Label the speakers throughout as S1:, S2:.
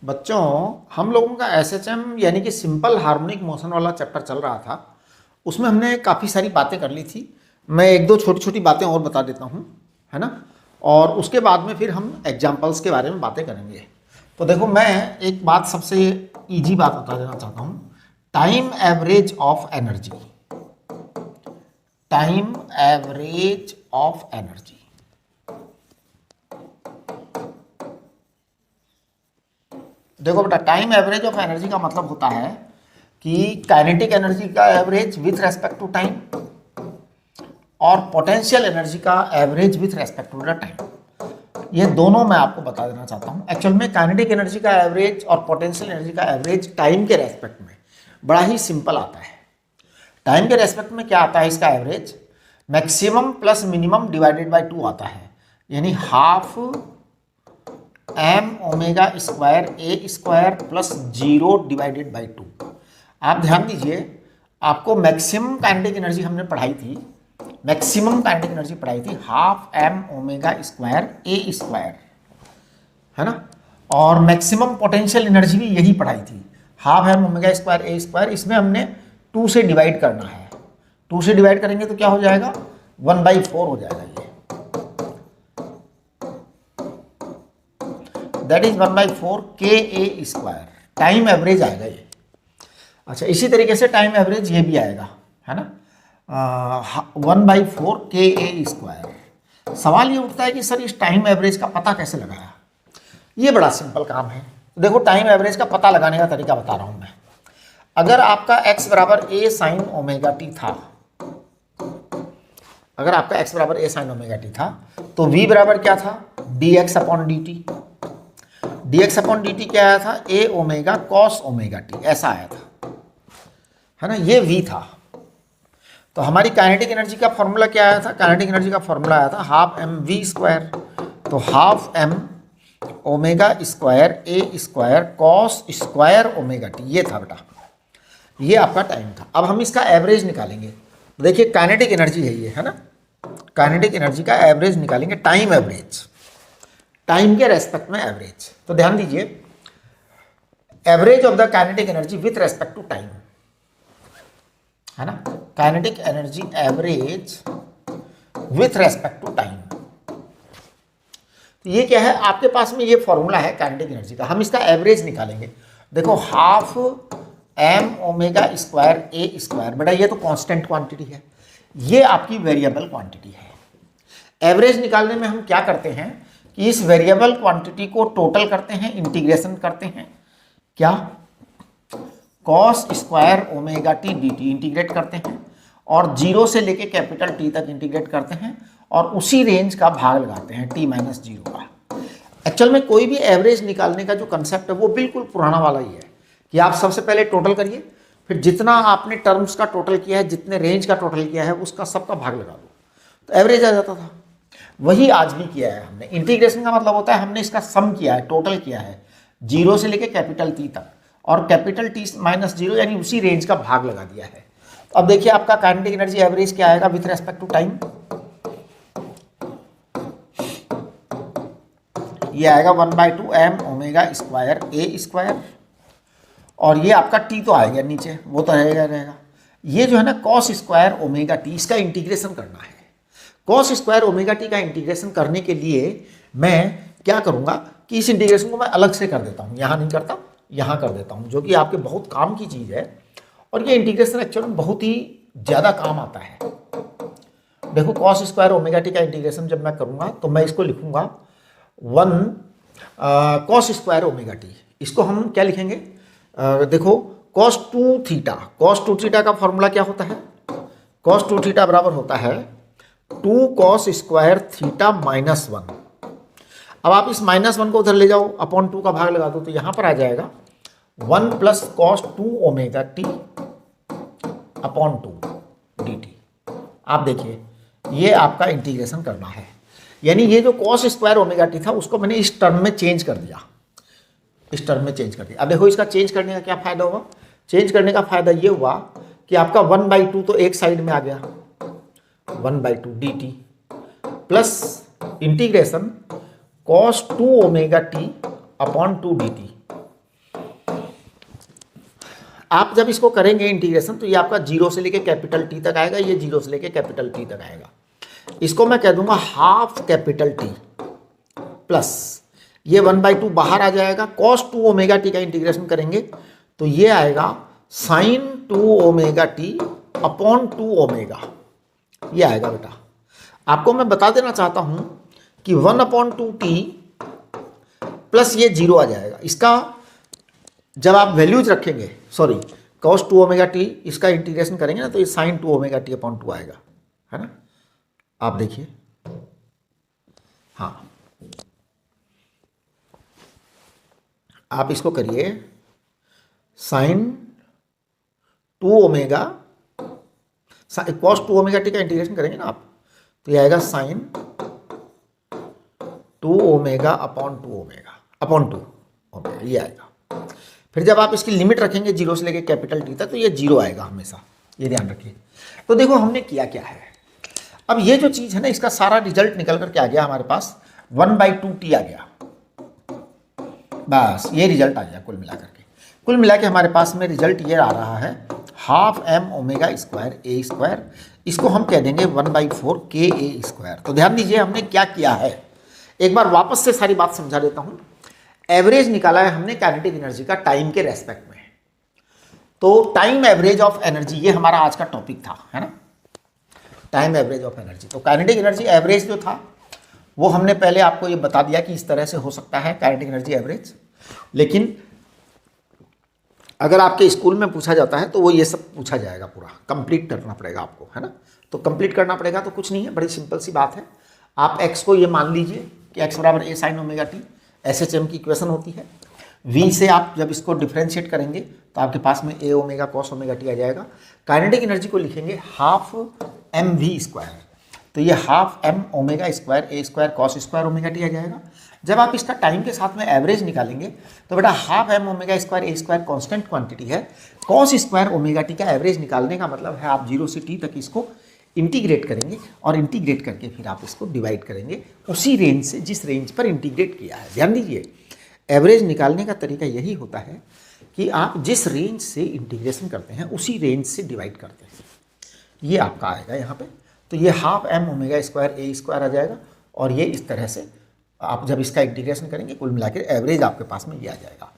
S1: बच्चों, हम लोगों का एसएचएम यानी कि सिंपल हार्मोनिक मोशन वाला चैप्टर चल रहा था। उसमें हमने काफ़ी सारी बातें कर ली थी। मैं एक दो छोटी छोटी बातें और बता देता हूँ, है ना। और उसके बाद में फिर हम एग्जाम्पल्स के बारे में बातें करेंगे। तो देखो, मैं एक बात सबसे इजी बात बता देना चाहता हूँ। Time average of energy, time average of energy. देखो बेटा, टाइम एवरेज ऑफ एनर्जी का मतलब होता है कि काइनेटिक एनर्जी का average with respect to time और पोटेंशियल एनर्जी का average with respect to the time. ये दोनों मैं आपको बता देना चाहता हूँ। एक्चुअल में काइनेटिक एनर्जी का एवरेज और पोटेंशियल एनर्जी का एवरेज टाइम के रेस्पेक्ट में बड़ा ही सिंपल आता है। टाइम के रेस्पेक्ट में क्या आता है इसका average? Maximum plus minimum divided by 2 आता है, यानी half M omega square A square plus 0 divided by 2। आप ध्यान दीजिए, आपको मैक्सिमम काइनेटिक एनर्जी हमने पढ़ाई थी, मैक्सिमम काइनेटिक एनर्जी पढ़ाई थी हाफ एम ओमेगा स्क्वायर ए स्क्वायर, है ना। और मैक्सिमम पोटेंशियल एनर्जी भी यही पढ़ाई थी, हाफ एम ओमेगा स्क्वायर ए स्क्वायर। इसमें हमने 2 से डिवाइड करना है। 2 से डिवाइड करेंगे तो क्या हो जाएगा? 1/4 हो जाएगा। ये that is 1/4 k A square, time average आएगा ये। अच्छा, इसी तरीके से टाइम एवरेज ये भी आएगा, है ना, 1/4 के ए स्क्वायर। सवाल ये उठता है कि सर इस टाइम एवरेज का पता कैसे लगाया? ये बड़ा सिंपल काम है। देखो, टाइम एवरेज का पता लगाने का तरीका बता रहा हूं मैं। अगर आपका x बराबर ए साइन ओमेगा टी था, अगर आपका x बराबर ए साइन ओमेगा टी था, तो v बराबर क्या था? dx upon d T. dx upon d T क्या आया था? ए ओमेगा कॉस ओमेगा टी, ऐसा आया था, है ना। ये v था। तो हमारी काइनेटिक एनर्जी का फॉर्मूला क्या आया था? काइनेटिक एनर्जी का फॉर्मूला आया था हाफ एम वी स्क्वायर। तो हाफ एम ओमेगा स्क्वायर ए square cos square omega T, ये था बेटा, ये आपका टाइम था। अब हम इसका एवरेज निकालेंगे। देखिए, काइनेटिक एनर्जी है ये, है ना। काइनेटिक एनर्जी का एवरेज निकालेंगे, टाइम एवरेज, टाइम के रेस्पेक्ट में एवरेज। तो ध्यान दीजिए, average of the kinetic energy with respect to time, है ना। Kinetic energy average with respect to time. तो ये क्या है? आपके पास में ये फॉर्मूला है काइनेटिक एनर्जी का। हम इसका एवरेज निकालेंगे। देखो, हाफ एम ओमेगा स्क्वायर ए स्क्वायर, बेटा ये तो कांस्टेंट क्वांटिटी है, ये आपकी वेरिएबल क्वांटिटी है। एवरेज निकालने में हम क्या करते हैं कि इस वेरिएबल क्वांटिटी को टोटल करते हैं, इंटीग्रेशन करते हैं, क्या? Cos square omega T D T integrate करते हैं और 0 से लेके कैपिटल टी तक इंटीग्रेट करते हैं और उसी रेंज का भाग लगाते हैं t-0 का। एक्चुअल में कोई भी एवरेज निकालने का जो कंसेप्ट है वो बिल्कुल पुराना वाला ही है कि आप सबसे पहले टोटल करिए, फिर जितना आपने टर्म्स का टोटल किया है, जितने रेंज का टोटल किया है, उसका सबका भाग लगा दो, तो एवरेज आ जाता था। वही आज भी किया है हमने। इंटीग्रेशन का मतलब होता है हमने इसका सम किया है, टोटल किया है 0 से लेके कैपिटल टी तक, और कैपिटल t-0 यानी उसी रेंज का भाग लगा दिया है। तो अब देखिए, आपका काइनेटिक एनर्जी एवरेज क्या आएगा विथ रेस्पेक्ट टू टाइम? ये आएगा 1/2 एम ओमेगा स्क्वायर ए स्क्वायर, और ये आपका t तो आएगा नीचे, वो तो रहेगा। ये जो है ना कॉस स्क्वायर ओमेगा टी, इसका इंटीग्रेशन करना है। कॉस स्क्वायर ओमेगा टी का इंटीग्रेशन करने के लिए मैं क्या करूँगा कि इस इंटीग्रेशन को मैं अलग से कर देता हूँ, यहाँ नहीं करता, यहाँ कर देता हूँ, जो कि आपके बहुत काम की चीज़ है। और ये इंटीग्रेशन एक्चुअल में बहुत ही ज़्यादा काम आता है। देखो, कॉस स्क्वायर ओमेगा टी का इंटीग्रेशन जब मैं करूँगा तो मैं इसको लिखूँगा 1 कॉस स्क्वायर ओमेगा टी। इसको हम क्या लिखेंगे? देखो, cos 2 थीटा, cos 2 थीटा का फॉर्मूला क्या होता है? cos 2 थीटा बराबर होता है 2 cos स्क्वायर थीटा -1। अब आप इस -1 को उधर ले जाओ, अपॉन 2 का भाग लगा दो, तो यहाँ पर आ जाएगा 1 + cos 2 omega T upon 2 D T. आप देखिए, ये आपका इंटीग्रेशन करना है, यानी ये जो cos स्क्वायर ओमेगा टी था उसको मैंने इस टर्म में चेंज कर दिया, इस टर्म में चेंज कर दिया। अब देखो, इसका चेंज करने का क्या फ़ायदा होगा? चेंज करने का फ़ायदा ये हुआ कि आपका 1/2 तो एक साइड में आ गया, 1/2 D T plus integration cos 2 omega T upon 2 D T. आप जब इसको करेंगे इंटीग्रेशन तो ये आपका जीरो से लेके कैपिटल टी तक आएगा, ये जीरो से लेके कैपिटल टी तक आएगा। इसको मैं कह दूंगा हाफ कैपिटल टी प्लस ये 1/2 बाहर आ जाएगा, cos 2 ओमेगा टी का इंटीग्रेशन करेंगे तो ये आएगा sin 2 omega T upon 2 omega, ये आएगा बेटा। आपको मैं बता देना चाहता हूं कि 1/2t प्लस ये जीरो आ जाएगा। इसका जब आप वैल्यूज रखेंगे, सॉरी cos 2 ओमेगा टी, इसका इंटीग्रेशन करेंगे ना तो ये sin 2 ओमेगा टी अपॉन 2 आएगा, है ना। आप देखिए, हाँ आप इसको करिए sin 2 omega, cos 2 omega T का इंटीग्रेशन करेंगे ना आप तो ये आएगा sin 2 omega upon 2 omega upon 2 omega, ये आएगा। फिर जब आप इसकी लिमिट रखेंगे जीरो से लेके कैपिटल टी तक तो ये जीरो आएगा हमेशा, ये ध्यान रखिए। तो देखो हमने किया क्या है, अब ये जो चीज़ है ना इसका सारा रिजल्ट निकल कर क्या आ गया हमारे पास, 1/2t आ गया, बस ये रिजल्ट आ गया कुल मिला करके। कुल मिला के हमारे पास में रिजल्ट ये आ रहा है हाफ एम ओमेगा स्क्वायर ए स्क्वायर, इसको हम कह देंगे 1/4 के ए स्क्वायर। तो ध्यान दीजिए हमने क्या किया है, एक बार वापस से सारी बात समझा देता हूँ। एवरेज निकाला है हमने काइनेटिक एनर्जी का टाइम के रेस्पेक्ट में, तो टाइम एवरेज ऑफ एनर्जी ये हमारा आज का टॉपिक था, है ना, टाइम एवरेज ऑफ एनर्जी। तो काइनेटिक एनर्जी एवरेज जो था वो हमने पहले आपको ये बता दिया कि इस तरह से हो सकता है काइनेटिक एनर्जी एवरेज। लेकिन अगर आपके स्कूल में पूछा जाता है तो वो ये सब पूछा जाएगा, पूरा कंप्लीट करना पड़ेगा आपको, है ना। तो कंप्लीट करना पड़ेगा तो कुछ नहीं है, बड़ी सिंपल सी बात है। आप x को ये मान लीजिए कि x बराबर a sin omega T, SHM की इक्वेशन होती है। v से आप जब इसको डिफ्रेंशिएट करेंगे तो आपके पास में a omega cos omega T आ जाएगा। काइनेटिक एनर्जी को लिखेंगे हाफ एम वी स्क्वायर, तो ये हाफ एम ओमेगा स्क्वायर ए square cos square omega T आ जाएगा। जब आप इसका टाइम के साथ में एवरेज निकालेंगे तो बेटा हाफ एम ओमेगा स्क्वायर ए स्क्वायर कॉन्स्टेंट क्वांटिटी है, कॉस स्क्वायर ओमेगा टी का एवरेज निकालने का मतलब है आप 0 से t तक इसको इंटीग्रेट करेंगे और इंटीग्रेट करके फिर आप इसको डिवाइड करेंगे उसी रेंज से जिस रेंज पर इंटीग्रेट किया है। ध्यान दीजिए एवरेज निकालने का तरीका यही होता है कि आप जिस रेंज से इंटीग्रेशन करते हैं उसी रेंज से डिवाइड करते हैं, ये आपका आएगा यहाँ पे। तो ये हाफ एम ओमेगा स्क्वायर ए स्क्वायर आ जाएगा और ये इस तरह से आप जब इसका इंटीग्रेशन करेंगे कुल मिलाकर एवरेज आपके पास में ये आ जाएगा।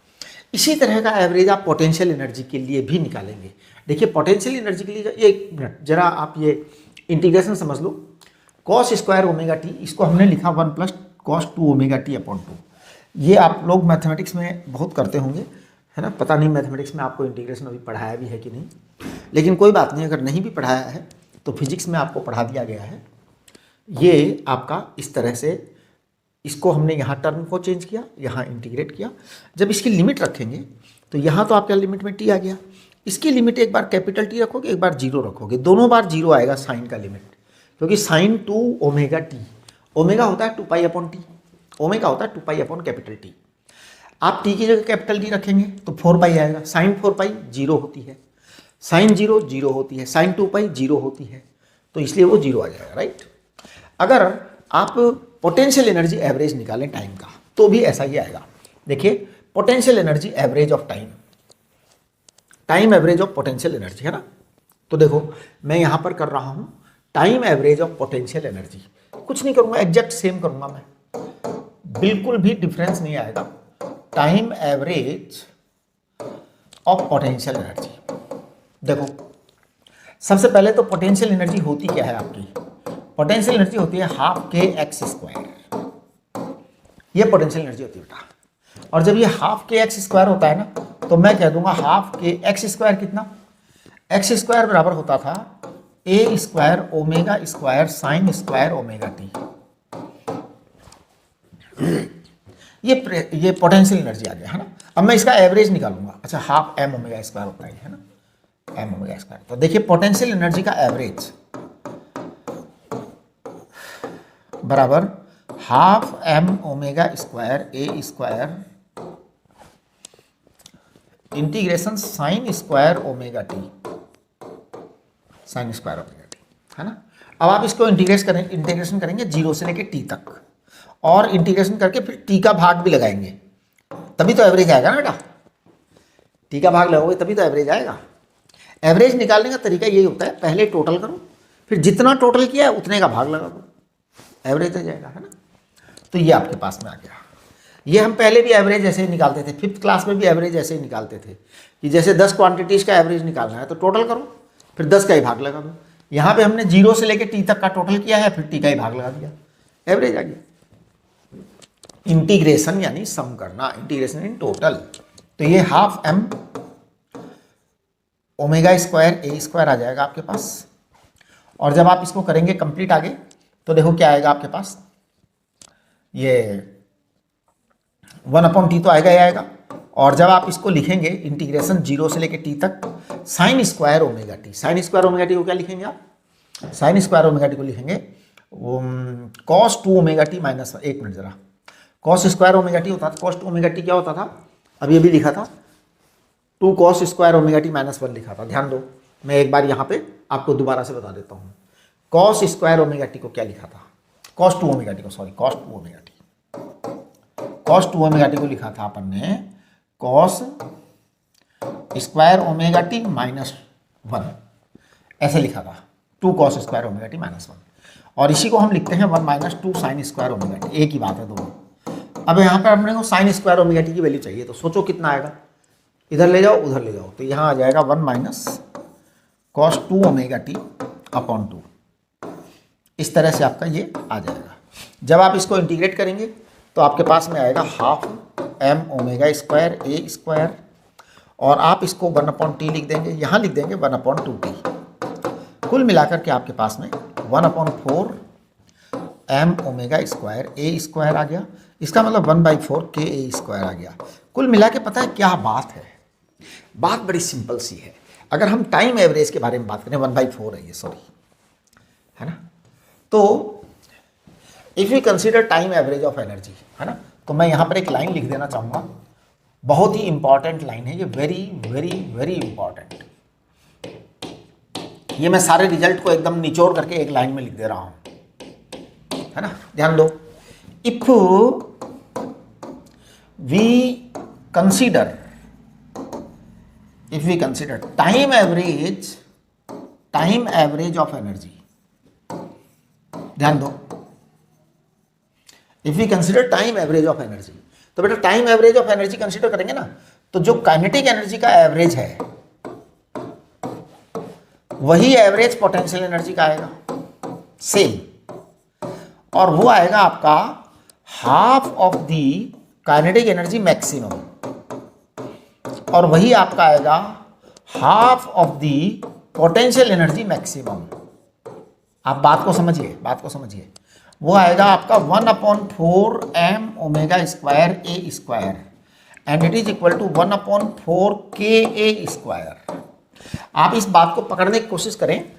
S1: इसी तरह का एवरेज आप पोटेंशियल एनर्जी के लिए भी निकालेंगे। देखिए पोटेंशियल एनर्जी के लिए एक मिनट जरा आप ये इंटीग्रेशन समझ लो, कॉस स्क्वायर ओमेगा टी, इसको हमने लिखा 1 plus cos 2 omega T upon 2। ये आप लोग मैथमेटिक्स में बहुत करते होंगे, है ना। पता नहीं मैथमेटिक्स में आपको इंटीग्रेशन अभी पढ़ाया भी है कि नहीं, लेकिन कोई बात नहीं, अगर नहीं भी पढ़ाया है तो फिजिक्स में आपको पढ़ा दिया गया है। ये आपका इस तरह से, इसको हमने यहाँ टर्म को चेंज किया, यहाँ इंटीग्रेट किया। जब इसकी लिमिट रखेंगे तो यहाँ तो आपका लिमिट में टी आ गया, इसकी लिमिट एक बार कैपिटल टी रखोगे एक बार जीरो रखोगे, दोनों बार जीरो आएगा साइन का लिमिट, क्योंकि साइन 2 ओमेगा टी, ओमेगा होता है 2 पाई अपॉन टी, ओमेगा होता है 2 पाई अपॉन कैपिटल टी। आप टी की जगह कैपिटल टी रखेंगे तो 4 पाई आएगा, साइन 4 पाई जीरो होती है, साइन जीरो जीरो होती है, साइन 2 पाई जीरो होती है, तो इसलिए वो जीरो आ जाएगा, राइट। अगर आप पोटेंशियल एनर्जी एवरेज निकालें टाइम का तो भी ऐसा ही आएगा। देखिए potential energy average of time, time average of potential energy, है ना। तो देखो मैं यहाँ पर कर रहा हूँ time average of potential energy, कुछ नहीं करूँगा, एग्जैक्ट सेम करूँगा मैं, बिल्कुल भी डिफरेंस नहीं आएगा। Time average of potential energy, देखो सबसे पहले तो पोटेंशियल एनर्जी होती क्या है आपकी, पोटेंशियल एनर्जी होती है हाफ के एक्स स्क्वायर, ये पोटेंशियल एनर्जी होती है बेटा। और जब ये हाफ के एक्स स्क्वायर होता है ना तो मैं कह दूंगा हाफ के एक्स स्क्वायर कितना, एक्स स्क्वायर बराबर होता था A square omega square sine square omega T. ये पोटेंशियल एनर्जी आ गया, है ना। अब मैं इसका एवरेज निकालूंगा, अच्छा हाफ एम ओमेगा स्क्वायर होता है ना, एम ओमेगा स्क्वायर। तो देखिए पोटेंशियल एनर्जी का एवरेज बराबर हाफ एम ओमेगा स्क्वायर ए square integration sine square omega T, sine square omega T, है ना। अब आप इसको इंटीग्रेशन करेंगे 0 से लेके टी तक, और इंटीग्रेशन करके फिर टी का भाग भी लगाएंगे, तभी तो एवरेज आएगा ना बेटा। टी का भाग लगाओगे तभी तो एवरेज आएगा। एवरेज निकालने का तरीका यही होता है, पहले टोटल करो, फिर जितना टोटल किया है उतने का भाग लगा दो, एवरेज आ जाएगा, है ना। तो ये आपके पास में आ गया। ये हम पहले भी एवरेज ऐसे ही निकालते थे, 5th क्लास में भी एवरेज ऐसे ही निकालते थे कि जैसे 10 क्वांटिटीज़ का एवरेज निकालना है तो टोटल करो, फिर 10 का ही भाग लगा दो। यहाँ पे हमने 0 से लेकर टी तक का टोटल किया है, फिर टी का ही भाग लगा दिया, एवरेज आ गया। इंटीग्रेशन यानी सम करना, इंटीग्रेशन इन टोटल। तो ये हाफ एम ओमेगा स्क्वायर ए स्क्वायर आ जाएगा आपके पास। और जब आप इसको करेंगे कंप्लीट आगे तो देखो क्या आएगा आपके पास, ये 1/t तो आएगा ही आएगा। और जब आप इसको लिखेंगे इंटीग्रेशन 0 से लेके टी तक, sign square omega T, sine square omega T को क्या लिखेंगे आप, साइन स्क्वायर ओमेगा टी को लिखेंगे कॉस 2 ओमेगा टी माइनस, एक मिनट जरा, कॉस स्क्वायर ओमेगा टी होता था, कॉस 2 ओमेगा टी क्या होता था, अभी अभी लिखा था 2 cos square omega T minus 1 लिखा था। ध्यान दो, मैं एक बार यहाँ पे आपको दोबारा से बता देता हूँ। कॉस स्क्वायर ओमेगा टी को क्या लिखा था, कॉस 2 ओमेगा टी को, sorry cos 2 omega T, cos 2 omega T को लिखा था अपन ने cos square omega T minus 1, ऐसे लिखा था 2 cos square omega T minus 1। और इसी को हम लिखते हैं 1 minus 2 sign square omega T, एक ही बात है दोनों। अब यहाँ पर अपने को साइन स्क्वायर ओमेगा टी की वैल्यू चाहिए, तो सोचो कितना आएगा, इधर ले जाओ उधर ले जाओ, तो यहाँ आ जाएगा 1 minus cos 2 omega T upon 2। इस तरह से आपका ये आ जाएगा। जब आप इसको इंटीग्रेट करेंगे तो आपके पास में आएगा हाफ एम ओमेगा स्क्वायर ए स्क्वायर, और आप इसको 1/t लिख देंगे, यहाँ लिख देंगे 1/2t। कुल मिलाकर के आपके पास में 1/4 एम ओमेगा स्क्वायर ए स्क्वायर आ गया। इसका मतलब 1/4 के ए स्क्वायर आ गया। कुल मिला के पता है क्या बात है, बात बड़ी सिंपल सी है। अगर हम टाइम एवरेज के बारे में बात करें, 1/4 है ये, सॉरी, है ना। तो if you consider time average of energy, है ना, तो मैं यहाँ पर एक लाइन लिख देना चाहूँगा, बहुत ही इंपॉर्टेंट लाइन है ये, वेरी वेरी वेरी इंपॉर्टेंट। ये मैं सारे रिजल्ट को एकदम निचोड़ करके एक लाइन में लिख दे रहा हूँ, है ना। ध्यान दो, if we consider time average of energy, ध्यान दो, if we consider time average of energy, तो बेटा time average of energy consider करेंगे ना, तो जो काइनेटिक एनर्जी का एवरेज है वही एवरेज पोटेंशियल एनर्जी का आएगा, सेम, और वो आएगा आपका half of the kinetic energy maximum, और वही आपका आएगा half of the potential energy maximum. आप बात को समझिए, वो आएगा आपका 1/4 m omega square A square, and it is equal to 1/4 k A square. आप इस बात को पकड़ने की कोशिश करें,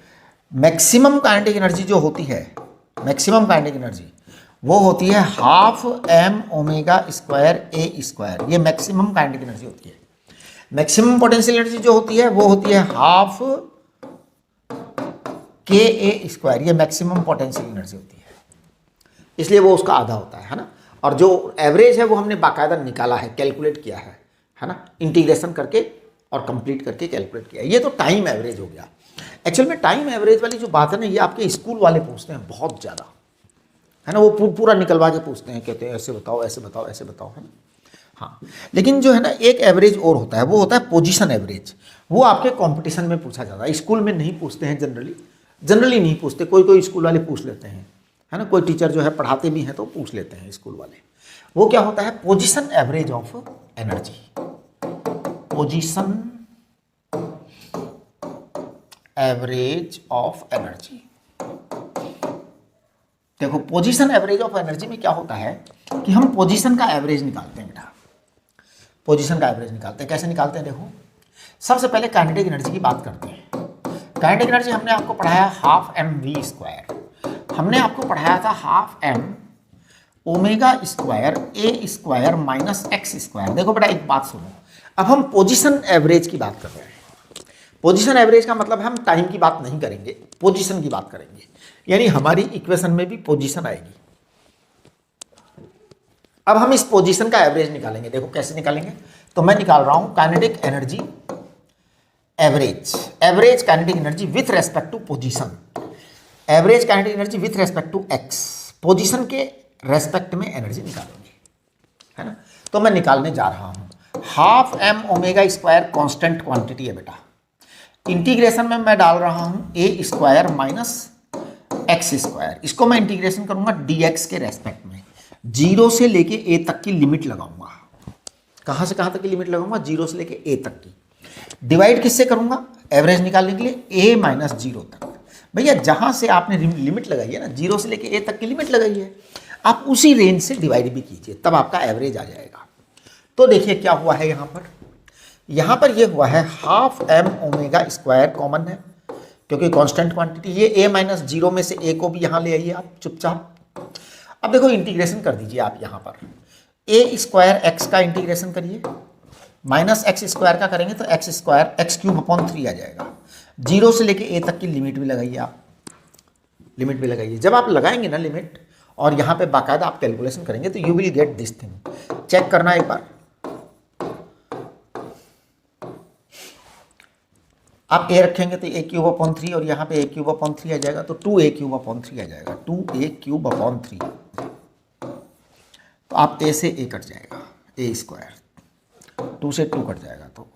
S1: मैक्सिमम काइनेटिक एनर्जी जो होती है, मैक्सिमम काइनेटिक एनर्जी वो होती है हाफ एम ओमेगा स्क्वायर ए स्क्वायर, ये मैक्सिमम काइनेटिक एनर्जी होती है। मैक्सिमम पोटेंशियल एनर्जी जो होती है वो होती है हाफ के ए स्क्वायर, ये मैक्सिमम पोटेंशियल एनर्जी होती है, इसलिए वो उसका आधा होता है ना। और जो एवरेज है वो हमने बाकायदा निकाला है, कैलकुलेट किया है ना, इंटीग्रेशन करके और कंप्लीट करके कैलकुलेट किया। ये तो टाइम एवरेज हो गया। एक्चुअल में टाइम एवरेज वाली जो बात है ना, ये आपके स्कूल वाले पूछते हैं बहुत ज़्यादा, है ना, वो पूरा निकलवा के पूछते हैं, कहते हैं ऐसे बताओ ऐसे बताओ ऐसे बताओ, है ना। हाँ, लेकिन जो है ना एक एवरेज और होता है, वो होता है पोजीशन एवरेज। वो आपके कंपटीशन में पूछा जाता है, स्कूल में नहीं पूछते हैं, जनरली नहीं पूछते, कोई स्कूल वाले पूछ लेते हैं, है ना, कोई टीचर जो है पढ़ाते भी हैं तो पूछ लेते हैं स्कूल वाले। वो क्या होता है, position average of energy, position average of energy. देखो पोजीशन एवरेज ऑफ एनर्जी में क्या होता है कि हम पोजीशन का एवरेज निकालते हैं बेटा, पोजीशन का एवरेज निकालते हैं। कैसे निकालते हैं, देखो सबसे पहले काइनेटिक एनर्जी की बात करते हैं। काइनेटिक एनर्जी हमने आपको पढ़ाया हाफ एम वी स्क्वायर, हमने आपको पढ़ाया था हाफ एम ओमेगा स्क्वायर ए स्क्वायर माइनस एक्स स्क्वायर। देखो बेटा एक बात सुनो, अब हम पोजीशन एवरेज की बात कर रहे हैं। पोजीशन एवरेज का मतलब हम टाइम की बात नहीं करेंगे, पोजीशन की बात करेंगे, यानी हमारी इक्वेशन में भी पोजीशन आएगी। अब हम इस पोजीशन का एवरेज निकालेंगे। देखो कैसे निकालेंगे, तो मैं निकाल रहा हूं kinetic energy average, average kinetic energy with respect to position, average kinetic energy with respect to x, position के रेस्पेक्ट में एनर्जी निकालूंगी, है ना। तो मैं निकालने जा रहा हूं half M omega square constant quantity है बेटा, इंटीग्रेशन में मैं डाल रहा हूं a square minus x square, इसको मैं इंटीग्रेशन करूंगा डी एक्स के रेस्पेक्ट में, 0 से लेके ए तक की लिमिट लगाऊंगा। कहां से कहां तक की लिमिट लगाऊंगा? 0 से लेके ए तक की। डिवाइड किससे करूंगा? एवरेज निकालने के लिए ए माइनस 0 तक। भैया जहां से आपने लिमिट लगाई है ना, 0 से लेके ए तक की लिमिट लगाई है, आप उसी रेंज से डिवाइड भी कीजिए, तब आपका एवरेज आ जाएगा। तो देखिए क्या हुआ है यहाँ पर ये हुआ है half M omega square common है, क्योंकि कांस्टेंट क्वांटिटी, ये ए माइनस 0 में से ए को भी यहाँ ले आइए आप चुपचाप। अब देखो इंटीग्रेशन कर दीजिए आप यहाँ पर, ए स्क्वायर एक्स का इंटीग्रेशन करिए, माइनस एक्स स्क्वायर का करेंगे तो x square x cube upon 3 आ जाएगा। 0 से लेके ए तक की लिमिट भी लगाइए आप, लिमिट भी लगाइए। जब आप लगाएंगे ना लिमिट और यहाँ पे बाकायदा आप कैलकुलेशन करेंगे तो you will get this thing. Check करना एक बार, आप ए रखेंगे तो ए क्यूब अपॉन 3 और यहाँ पे ए क्यूब अपॉन 3 आ जाएगा, तो 2 ए क्यूब अपॉन 3 आ जाएगा, 2 ए क्यूब अपॉन 3। तो आप ए से ए कट जाएगा, ए स्क्वायर, 2 से 2 कट जाएगा, तो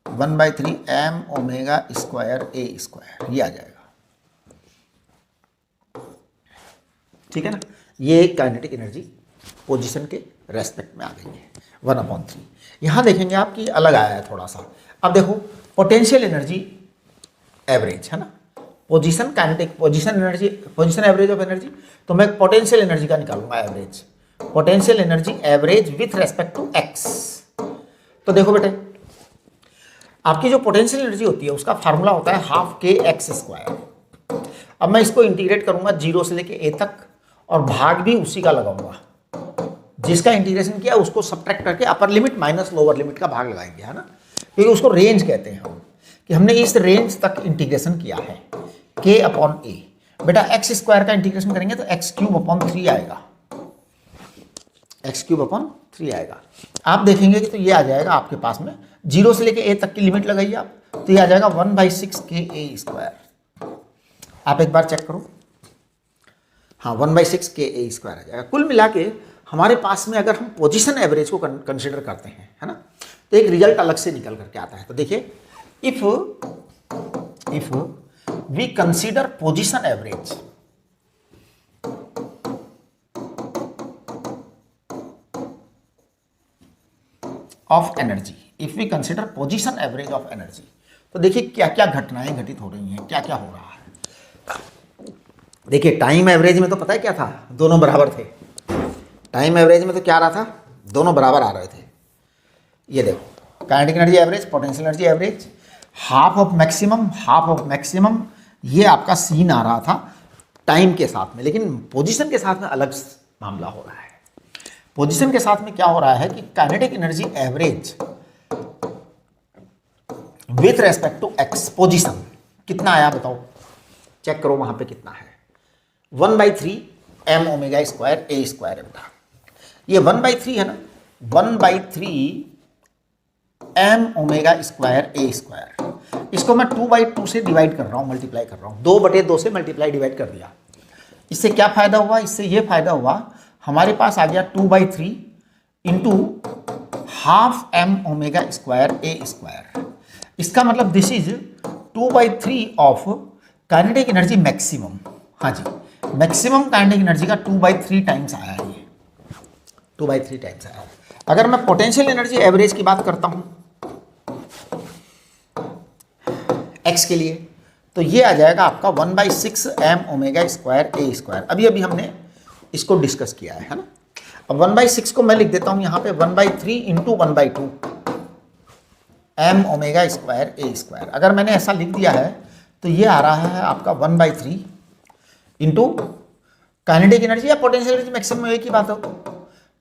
S1: 1/3 एम ओमेगा स्क्वायर ए स्क्वायर, ये आ जाएगा। ठीक है ना, ये काइनेटिक एनर्जी पोजीशन के रेस्पेक्ट में आ गई है 1/3। यहाँ देखेंगे आप कि अलग आया है थोड़ा सा। अब देखो पोटेंशियल एनर्जी एवरेज है ना, position kinetic, position energy, position average of energy, तो मैं पोटेंशियल एनर्जी का निकालूंगा average, potential energy average with respect to x. तो देखो बेटे, आपकी जो पोटेंशियल एनर्जी होती है उसका फार्मूला होता है हाफ के एक्स स्क्वायर। अब मैं इसको इंटीग्रेट करूंगा 0 से लेके ए तक, और भाग भी उसी का लगाऊंगा, जिसका इंटीग्रेशन किया उसको सब्ट्रैक्ट करके upper limit minus lower limit का भाग लगाएंगे, है ना, क्योंकि उसको रेंज कहते हैं हम, कि हमने इस रेंज तक इंटीग्रेशन किया है के अपॉन ए। बेटा एक्स स्क्वायर का इंटीग्रेशन करेंगे तो एक्स क्यूब अपॉन 3 आएगा, एक्स क्यूब अपॉन 3 आएगा। आप देखेंगे कि तो ये आ जाएगा आपके पास में, 0 से लेके ए तक की लिमिट लगाइए आप, तो ये आ जाएगा 1/6 के ए स्क्वायर। आप एक बार चेक करो, हाँ 1/6 के ए स्क्वायर आ जाएगा। कुल मिला के हमारे पास में अगर हम पोजीशन एवरेज को कंसिडर करते हैं, है ना, तो एक रिजल्ट अलग से निकल करके आता है। तो देखिए, if we consider position average of energy, if we consider position average of energy, तो देखिए क्या क्या घटनाएं घटित हो रही हैं, क्या क्या हो रहा है। देखिए टाइम एवरेज में तो पता है क्या था, दोनों बराबर थे। टाइम एवरेज में तो क्या आ रहा था, दोनों बराबर आ रहे थे। ये देखो kinetic energy average, potential energy average, half of maximum, ये आपका सीन आ रहा था टाइम के साथ में, लेकिन पोजीशन के साथ में अलग मामला हो रहा है। पोजीशन के साथ में क्या हो रहा है कि kinetic energy average with respect to x, position कितना आया बताओ, चेक करो वहां पे कितना है, 1/3 एम ओमेगा स्क्वायर ए स्क्वायर है बेटा। ये 1/3 है ना, 1/3 एम ओमेगा स्क्वायर ए स्क्वायर, इसको मैं 2/2 से डिवाइड कर रहा हूँ, मल्टीप्लाई कर रहा हूँ, 2/2 से मल्टीप्लाई डिवाइड कर दिया। इससे क्या फायदा हुआ, इससे ये फायदा हुआ हमारे पास आ गया 2/3 into half M omega square ए स्क्वायर। इसका मतलब this is 2/3 of kinetic energy maximum. हाँ जी, मैक्सिमम काइनेटिक एनर्जी का 2/3 टाइम्स आया है, ये 2/3 टाइम्स आया है। अगर मैं पोटेंशियल एनर्जी एवरेज की बात करता हूं एक्स के लिए, तो ये आ जाएगा आपका 1/6 एम ओमेगा स्क्वायर ए स्क्वायर। अभी अभी हमने इसको डिस्कस किया है ना। अब 1/6 को मैं लिख देता हूं यहां पे 1/3 इंटू 1/2 एम ओमेगा स्क्वायर ए स्क्वायर। अगर मैंने ऐसा लिख दिया है तो ये आ रहा है आपका 1/3 इंटू काइनेटिक एनर्जी या पोटेंशियल एनर्जी मैक्सिमम, एक ही बात हो,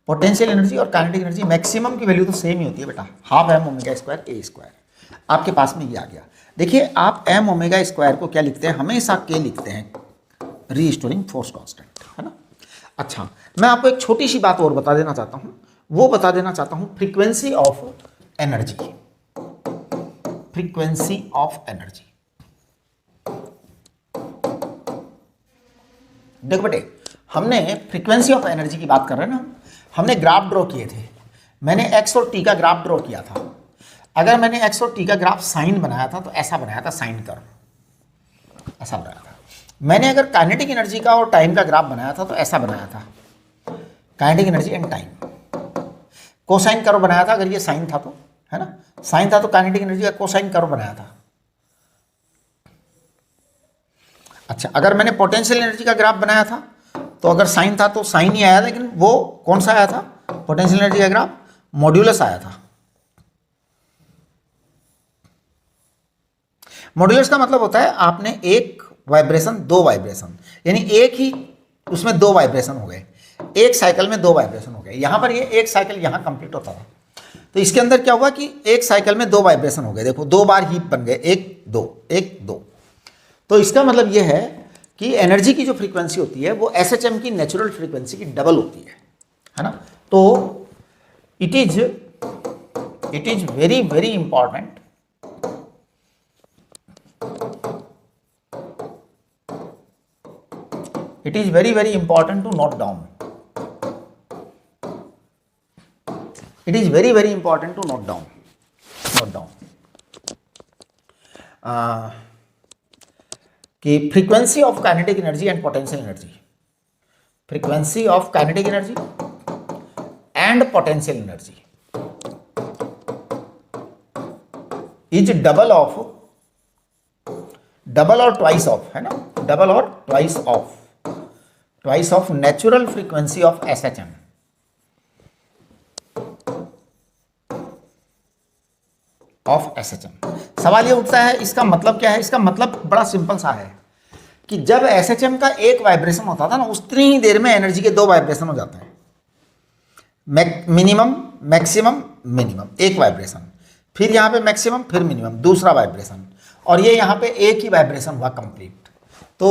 S1: पोटेंशियल एनर्जी और काइनेटिक एनर्जी मैक्सिमम की वैल्यू तो सेम ही होती है बेटा, हाफ एम ओमेगा स्क्वायर ए स्क्वायर। आपके पास में ये आ गया। देखिए आप एम ओमेगा स्क्वायर को क्या लिखते हैं, हमेशा के लिखते हैं, रीस्टोरिंग फोर्स कांस्टेंट, है ना। अच्छा, मैं आपको एक छोटी सी बात और बता देना चाहता हूं, वो बता देना चाहता हूं frequency of energy. Frequency of energy, देखो बेटे, हमने फ्रीक्वेंसी ऑफ एनर्जी की बात कर रहे हैं ना, हमने ग्राफ ड्रॉ किए थे। मैंने एक्स और टी का ग्राफ ड्रॉ किया था। अगर मैंने एक्स और टी का ग्राफ साइन बनाया था तो ऐसा बनाया था, साइन कर्व ऐसा बनाया था। मैंने अगर काइनेटिक एनर्जी का और टाइम का ग्राफ बनाया था तो ऐसा बनाया था, kinetic energy and time. Cosine curve बनाया था, अगर ये साइन था तो, है ना, साइन था तो काइनेटिक एनर्जी का कोसाइन कर्व बनाया था। अच्छा, अगर मैंने पोटेंशियल एनर्जी का ग्राफ बनाया था तो अगर साइन था तो साइन ही आया, लेकिन वो कौन सा आया था पोटेंशियल एनर्जी का ग्राफ, मॉड्यूलस आया था। मॉड्यूलस का मतलब होता है आपने एक वाइब्रेशन दो वाइब्रेशन, यानी एक ही उसमें दो वाइब्रेशन हो गए, एक साइकिल में दो वाइब्रेशन हो गए। यहां पर ये एक साइकिल यहां कंप्लीट होता था, तो इसके अंदर क्या हुआ कि एक साइकिल में दो वाइब्रेशन हो गए। देखो, दो बार हीप बन गए, एक दो एक दो। तो इसका मतलब यह है कि एनर्जी की जो फ्रीक्वेंसी होती है वो एसएचएम की नेचुरल फ्रीक्वेंसी की डबल होती है ना। तो it is very very important, it is very very important to note down, it is very very important to note down कि frequency of kinetic energy and potential energy, frequency of kinetic energy and potential energy is double और twice of, है ना, double और twice of natural frequency of SHM. सवाल ये उठता है, इसका मतलब क्या है? इसका मतलब बड़ा सिंपल सा है कि जब एसएचएम का एक वाइब्रेशन होता था ना, उतनी ही देर में एनर्जी के दो वाइब्रेशन हो जाते हैं। मिनिमम, मैक्सिमम, मिनिमम, एक वाइब्रेशन, फिर यहाँ पे मैक्सिमम, फिर मिनिमम, दूसरा वाइब्रेशन, और ये यहाँ पे एक ही वाइब्रेशन हुआ कंप्लीट। तो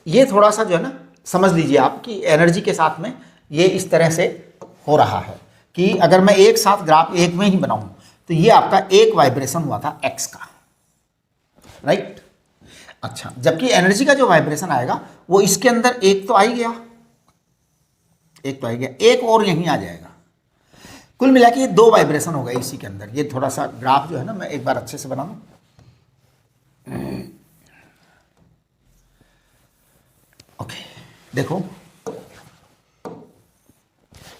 S1: ये थोड़ा सा जो है ना समझ लीजिए आप कि एनर्जी के साथ में ये इस तरह से हो रहा है कि अगर मैं एक साथ ग्राफ एक में ही बनाऊं तो ये आपका एक वाइब्रेशन हुआ था एक्स का, राइट। अच्छा, जबकि एनर्जी का जो वाइब्रेशन आएगा वो इसके अंदर एक तो आ ही गया, एक और यहीं आ जाएगा। कुल मिला के ये दो वाइब्रेशन हो गए इसी के अंदर। ये थोड़ा सा ग्राफ जो है ना मैं एक बार अच्छे से बना दूं। ओके, देखो,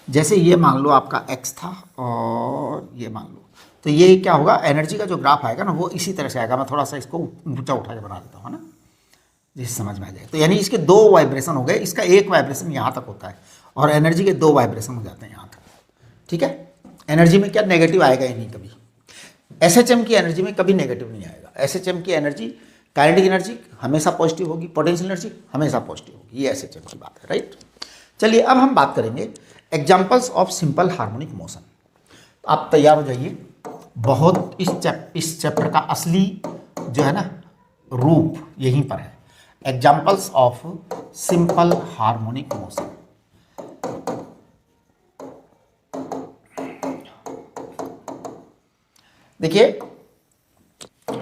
S1: जैसे ये मान लो आपका x था और ये मान लो, तो ये क्या होगा, एनर्जी का जो ग्राफ आएगा ना वो इसी तरह से आएगा। मैं थोड़ा सा इसको ऊंचा उठा के बना देता हूँ, है ना, जिससे समझ में आ जाए। तो यानी इसके दो वाइब्रेशन हो गए, इसका एक वाइब्रेशन यहाँ तक होता है और एनर्जी के दो वाइब्रेशन हो जाते हैं यहाँ तक, ठीक है। एनर्जी में क्या नेगेटिव आएगा ही नहीं कभी, एसएचएम की एनर्जी में कभी नेगेटिव नहीं आएगा। एसएचएम की एनर्जी, काइनेटिक एनर्जी हमेशा पॉजिटिव होगी, पोटेंशियल एनर्जी हमेशा पॉजिटिव होगी, ये एसएचएम की बात है, राइट। चलिए अब हम बात करेंगे examples of simple harmonic motion. आप तैयार हो जाइए, बहुत इस चैप्टर का असली जो है ना रूप यहीं पर है, examples of simple harmonic motion. देखिए,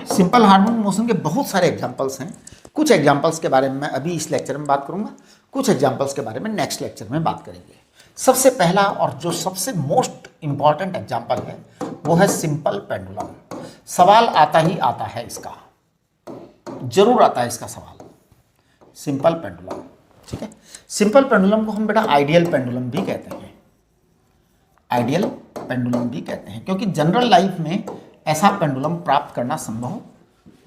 S1: सिंपल हार्मोनिक मोशन के बहुत सारे एग्जाम्पल्स हैं। कुछ एग्जाम्पल्स के बारे में मैं अभी इस लेक्चर में बात करूंगा, कुछ एग्जाम्पल्स के बारे में नेक्स्ट लेक्चर में बात करेंगे। सबसे पहला और जो सबसे मोस्ट इंपॉर्टेंट एग्जाम्पल है वो है सिंपल पेंडुलम। सवाल आता ही आता है इसका, जरूर आता है इसका सवाल, सिंपल पेंडुलम, ठीक है। सिंपल पेंडुलम को हम बेटा आइडियल पेंडुलम भी कहते हैं, आइडियल पेंडुलम भी कहते हैं, क्योंकि जनरल लाइफ में ऐसा पेंडुलम प्राप्त करना संभव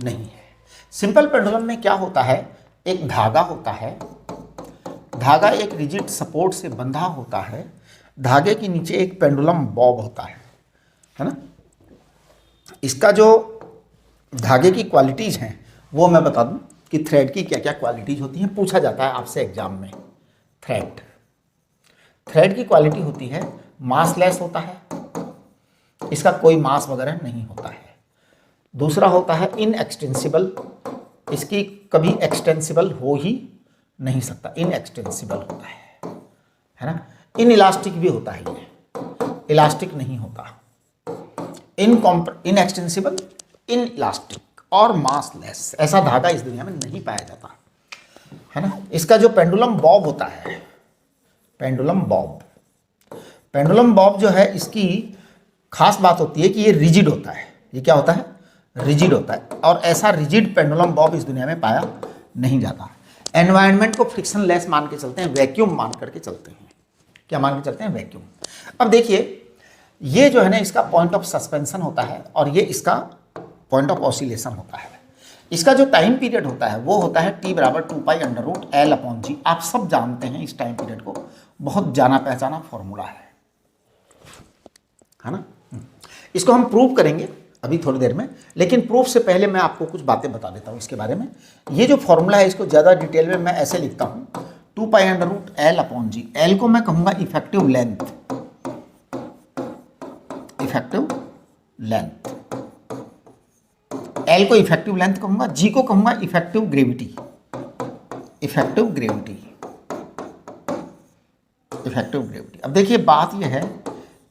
S1: नहीं है। सिंपल पेंडुलम में क्या होता है, एक धागा होता है, धागा एक रिजिड सपोर्ट से बंधा होता है, धागे के नीचे एक पेंडुलम बॉब होता है ना। इसका जो धागे की क्वालिटीज हैं वो मैं बता दूं कि थ्रेड की क्या क्या क्वालिटीज होती हैं, पूछा जाता है आपसे एग्जाम में। थ्रेड की क्वालिटी होती है मासलेस होता है, इसका कोई मास वगैरह नहीं होता है। दूसरा होता है इनएक्सटेंसिबल, इसकी कभी एक्सटेंसिबल हो ही नहीं सकता, इनएक्सटेंसिबल होता है। है ना। इन इलास्टिक भी होता है, ये इलास्टिक नहीं होता। इनएक्सटेंसिबल, इन इलास्टिक और मासलेस, ऐसा धागा इस दुनिया में नहीं पाया जाता, है ना। इसका जो पेंडुलम बॉब होता है, पेंडुलम बॉब, पेंडुलम बॉब जो है, इसकी खास बात होती है कि ये रिजिड होता है। ये क्या होता है? रिजिड होता है। और ऐसा रिजिड पेंडुलम बॉब इस दुनिया में पाया नहीं जाता। एनवायरनमेंट को फ्रिक्शन लेस मान के चलते हैं, वैक्यूम मान करके चलते हैं। क्या मान के चलते हैं? वैक्यूम। अब देखिए, ये जो है ना, इसका पॉइंट ऑफ सस्पेंशन होता है और ये इसका पॉइंट ऑफ ऑसिलेशन होता है। इसका जो टाइम पीरियड होता है वो होता है t बराबर 2π√L/g। आप सब जानते हैं इस टाइम पीरियड को, बहुत जाना पहचाना फॉर्मूला है ना। इसको हम प्रूव करेंगे अभी थोड़ी देर में, लेकिन प्रूफ से पहले मैं आपको कुछ बातें बता देता हूँ इसके बारे में। ये जो फॉर्मूला है इसको ज़्यादा डिटेल में मैं ऐसे लिखता हूँ, 2π√L/g। L को मैं कहूँगा effective length, effective length, L को इफेक्टिव लेंथ कहूँगा, G को कहूँगा effective gravity, effective gravity, effective gravity. अब देखिए बात यह है,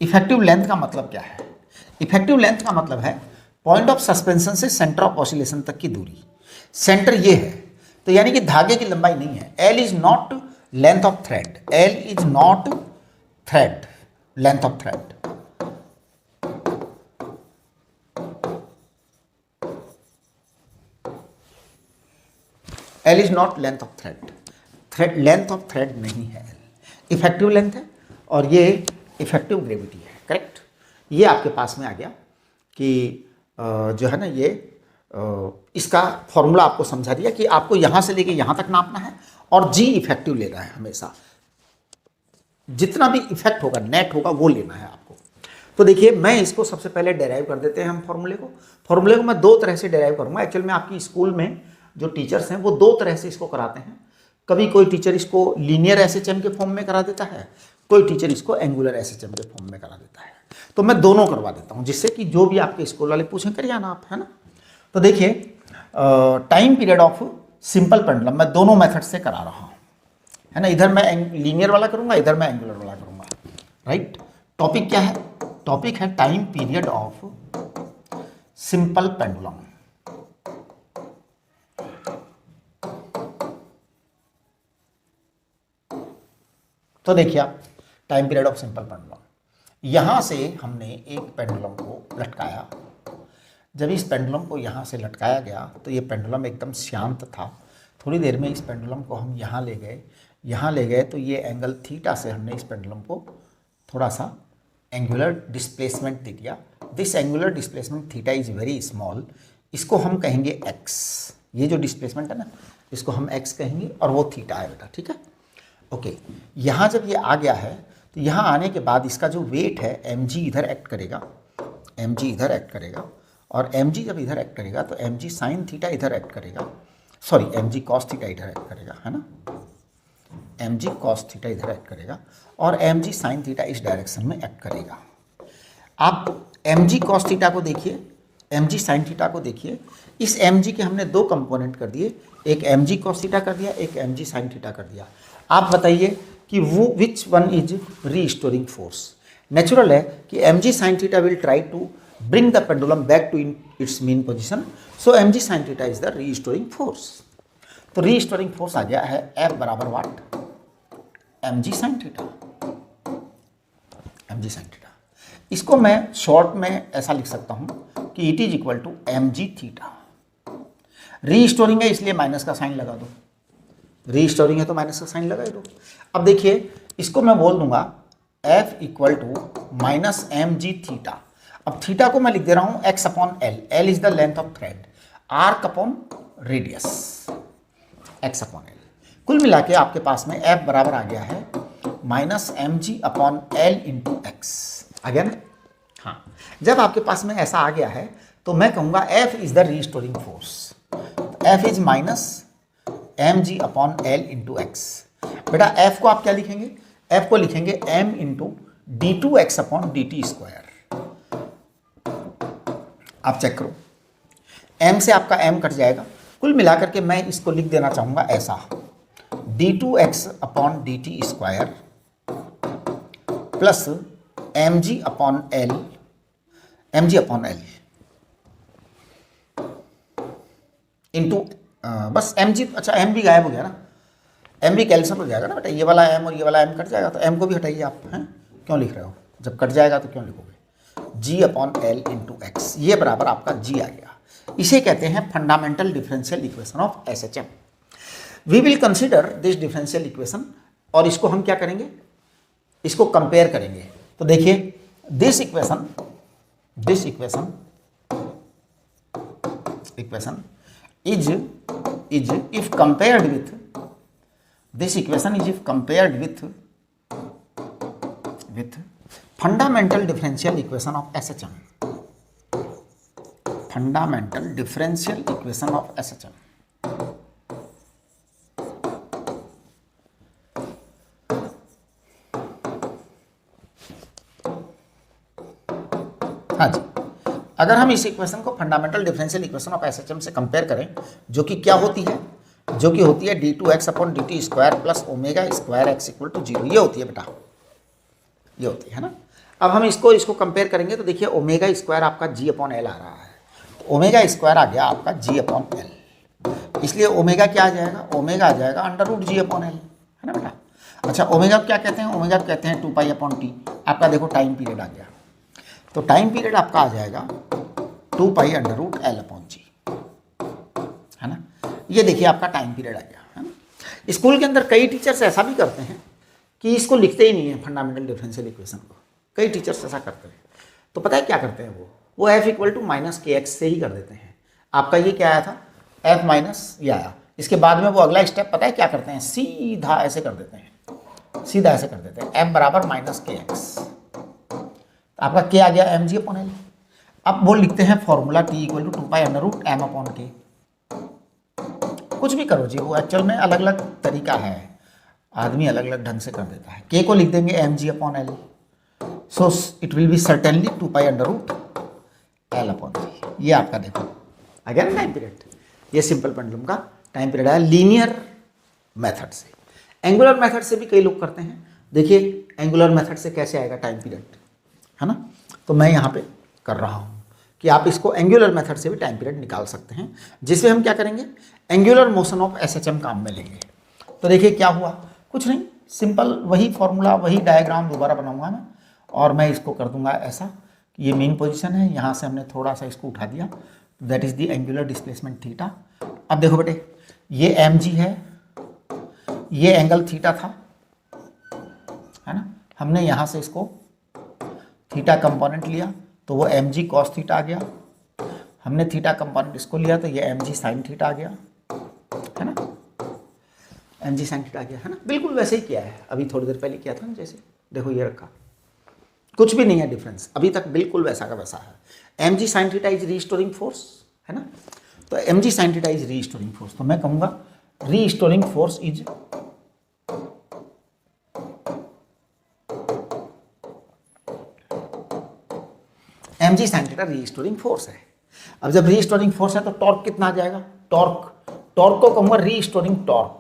S1: इफेक्टिव लेंथ का मतलब क्या है? इफेक्टिव लेंथ का मतलब है पॉइंट ऑफ सस्पेंशन से सेंटर ऑफ ऑसिलेशन तक की दूरी। सेंटर ये है, तो यानी कि धागे की लंबाई नहीं है। L is not length of thread, L is not thread, length of thread. L is not length of thread, thread length of thread नहीं है L। इफेक्टिव लेंथ है और ये इफेक्टिव ग्रेविटी है। करेक्ट। ये आपके पास में आ गया कि जो है ना, ये इसका फॉर्मूला आपको समझा दिया कि आपको यहाँ से लेके यहाँ तक नापना है और G इफेक्टिव लेना है हमेशा। जितना भी इफेक्ट होगा, नेट होगा, वो लेना है आपको। तो देखिए, मैं इसको सबसे पहले डेराइव कर देते हैं हम फॉर्मूले को मैं दो तरह से डेराइव करूँगा। एक्चुअल में आपकी स्कूल में जो टीचर्स हैं वो दो तरह से इसको कराते हैं। कभी कोई टीचर इसको लीनियर एसएचएम के फॉर्म में करा देता है, कोई टीचर इसको एंगुलर एसएचएम के फॉर्म में करा देता है। तो मैं दोनों करवा देता हूँ, जिससे कि जो भी आपके स्कूल वाले पूछें करिए ना आप, है ना। तो देखिए, time period of simple pendulum मैं दोनों मेथड से करा रहा हूँ, है ना। इधर मैं लीनियर वाला करूँगा, इधर मैं एंगुलर वाला करूँगा। राइट। टॉपिक क्या है? टॉपिक है time period of simple pendulum. तो देखिए आप, time period of simple pendulum, यहाँ से हमने एक पेंडुलम को लटकाया। जब इस पेंडुलम को यहाँ से लटकाया गया तो ये पेंडुलम एकदम शांत था। थोड़ी देर में इस पेंडुलम को हम यहाँ ले गए तो ये एंगल थीटा से हमने इस पेंडुलम को थोड़ा सा एंगुलर डिस्प्लेसमेंट दे दिया। This angular displacement theta is very small, इसको हम कहेंगे x। ये जो डिस्प्लेसमेंट है ना, इसको हम x कहेंगे और वो थीटा है बेटा, ठीक है। ओके, यहाँ जब ये आ गया है तो यहाँ आने के बाद इसका जो वेट है mg इधर एक्ट करेगा, mg इधर एक्ट करेगा, और mg जब इधर एक्ट करेगा तो mg साइन थीटा इधर एक्ट करेगा, सॉरी mg कॉस थीटा इधर एक्ट करेगा, है ना। mg कॉस थीटा इधर एक्ट करेगा और mg साइन थीटा इस डायरेक्शन में एक्ट करेगा। आप mg कॉस थीटा को देखिए, mg साइन थीटा को देखिए। इस mg के हमने दो कंपोनेंट कर दिए, एक mg कॉस थीटा कर दिया, एक mg साइन थीटा कर दिया। आप बताइए कि वो which one is restoring force? Natural है कि mg sine theta will try to bring the pendulum back to its mean position, so mg sine theta is the restoring force. तो restoring force आ गया है F बराबर what? mg sine theta, mg sine theta. इसको मैं short में ऐसा लिख सकता हूं कि it is equal to mg theta. Restoring है इसलिए माइनस का साइन लगा दो, रीस्टोरिंग है तो माइनस का साइन लगा दो। अब देखिए, इसको मैं बोल दूंगा F equal to minus mg theta. अब थीटा को मैं लिख दे रहा हूं x upon l, l is the length of thread, arc upon radius, x upon l। कुल मिला के आपके पास में F बराबर आ गया है minus mg upon l into X. आ गया ना? हाँ, जब आपके पास में ऐसा आ गया है तो मैं कहूँगा F is the restoring force. F is minus mg upon l into x. बेटा F को आप क्या लिखेंगे? F को लिखेंगे m into d2x upon dt square. आप चेक करो, m से आपका m कट जाएगा। कुल मिलाकर के मैं इसको लिख देना चाहूँगा ऐसा, d2x upon dt square plus m जी अपॉन एल इंटू बस एम जी, अच्छा एम भी गायब हो गया ना, एम भी कैंसिल हो जाएगा ना बेटा, ये वाला एम और ये वाला एम कट जाएगा, तो एम को भी हटाइए आप, हैं क्यों लिख रहे हो, जब कट जाएगा तो क्यों लिखोगे, g upon l into x, ये बराबर आपका जी आ गया। इसे कहते हैं fundamental differential equation of S H M. We will consider this differential equation, और इसको हम क्या करेंगे, इसको कंपेयर करेंगे। तो देखिए this equation is if compared with this equation is if compared with fundamental differential equation of SHM, fundamental differential equation of SHM। हाँ जी, अगर हम इस इक्वेशन को fundamental differential equation of SHM से कंपेयर करें, जो कि क्या होती है, जो कि होती है d2x upon dt square plus omega square x equal to 0, ये होती है बेटा, ये होती है ना। अब हम इसको कंपेयर करेंगे तो देखिए ओमेगा स्क्वायर आपका g अपॉन एल आ रहा है, तो ओमेगा स्क्वायर आ गया आपका g अपॉन एल, इसलिए ओमेगा क्या आ जाएगा, ओमेगा आ जाएगा अंडर रूट जी अपॉन एल, है ना बेटा। अच्छा ओमेगा क्या कहते हैं, ओमेगा कहते हैं 2 पाई अपॉन टी, आपका देखो टाइम पीरियड आ गया, तो टाइम पीरियड आपका आ जाएगा 2 pi under root L upon G, है ना। ये देखिए आपका टाइम पीरियड आ गया, है ना। स्कूल के अंदर कई टीचर्स ऐसा भी करते हैं कि इसको लिखते ही नहीं है फंडामेंटल डिफरेंशियल इक्वेशन को, कई टीचर्स ऐसा करते हैं। तो पता है क्या करते हैं, वो एफ इक्वल टू माइनस के एक्स से ही कर देते हैं। आपका ये क्या आया था, एफ माइनस ये आया, इसके बाद में वो अगला स्टेप पता है क्या करते हैं, सीधा ऐसे कर देते हैं, सीधा ऐसे कर देते हैं, एफ बराबर माइनस के एक्स, आपका के आ गया एम जी अपॉन एल। अब वो लिखते हैं formula T equal to 2 pi under root m upon k, कुछ भी करो जी, वो एक्चुअल में अलग अलग तरीका है, आदमी अलग अलग ढंग से कर देता है। के को लिख देंगे M ji upon L, so it will be certainly 2 pi under root L upon G. ये आपका देखो आ गया ना टाइम पीरियड, ये सिंपल पेंडुलम का टाइम पीरियड है लीनियर मेथड से। एंगुलर मेथड से भी कई लोग करते हैं, देखिए एंगुलर मेथड से कैसे आएगा टाइम पीरियड, है ना। तो मैं यहाँ पे कर रहा हूँ कि आप इसको एंगुलर मेथड से भी टाइम पीरियड निकाल सकते हैं, जिसमें हम क्या करेंगे, एंगुलर मोशन ऑफ एसएचएम काम में लेंगे। तो देखिए क्या हुआ, कुछ नहीं, सिंपल वही फॉर्मूला वही डायग्राम दोबारा बनाऊंगा मैं, और मैं इसको कर दूंगा ऐसा कि ये मेन पोजीशन है, यहाँ से हमने थोड़ा सा इसको उठा दिया, that is the angular displacement theta. अब देखो बेटे ये एम जी है, ये एंगल थीटा था, है ना, हमने यहाँ से इसको थीटा कंपोनेंट लिया तो वो एम जी कॉस थीटा आ गया, हमने थीटा कंपोनेंट इसको लिया तो ये एम जी साइन थीटा आ गया, है ना, एम जी साइन थीटा आ गया, है ना। बिल्कुल वैसे ही किया है, अभी थोड़ी देर पहले किया था ना, जैसे देखो ये रखा, कुछ भी नहीं है डिफरेंस, अभी तक बिल्कुल वैसा का वैसा है। M g sine theta is restoring force, है ना, तो m g sine theta is restoring force, तो मैं कहूँगा restoring force is m g sine theta restoring force है। अब जब रीस्टोरिंग फोर्स है तो टॉर्क कितना आ जाएगा, टॉर्क को कहूंगा रीस्टोरिंग टॉर्क।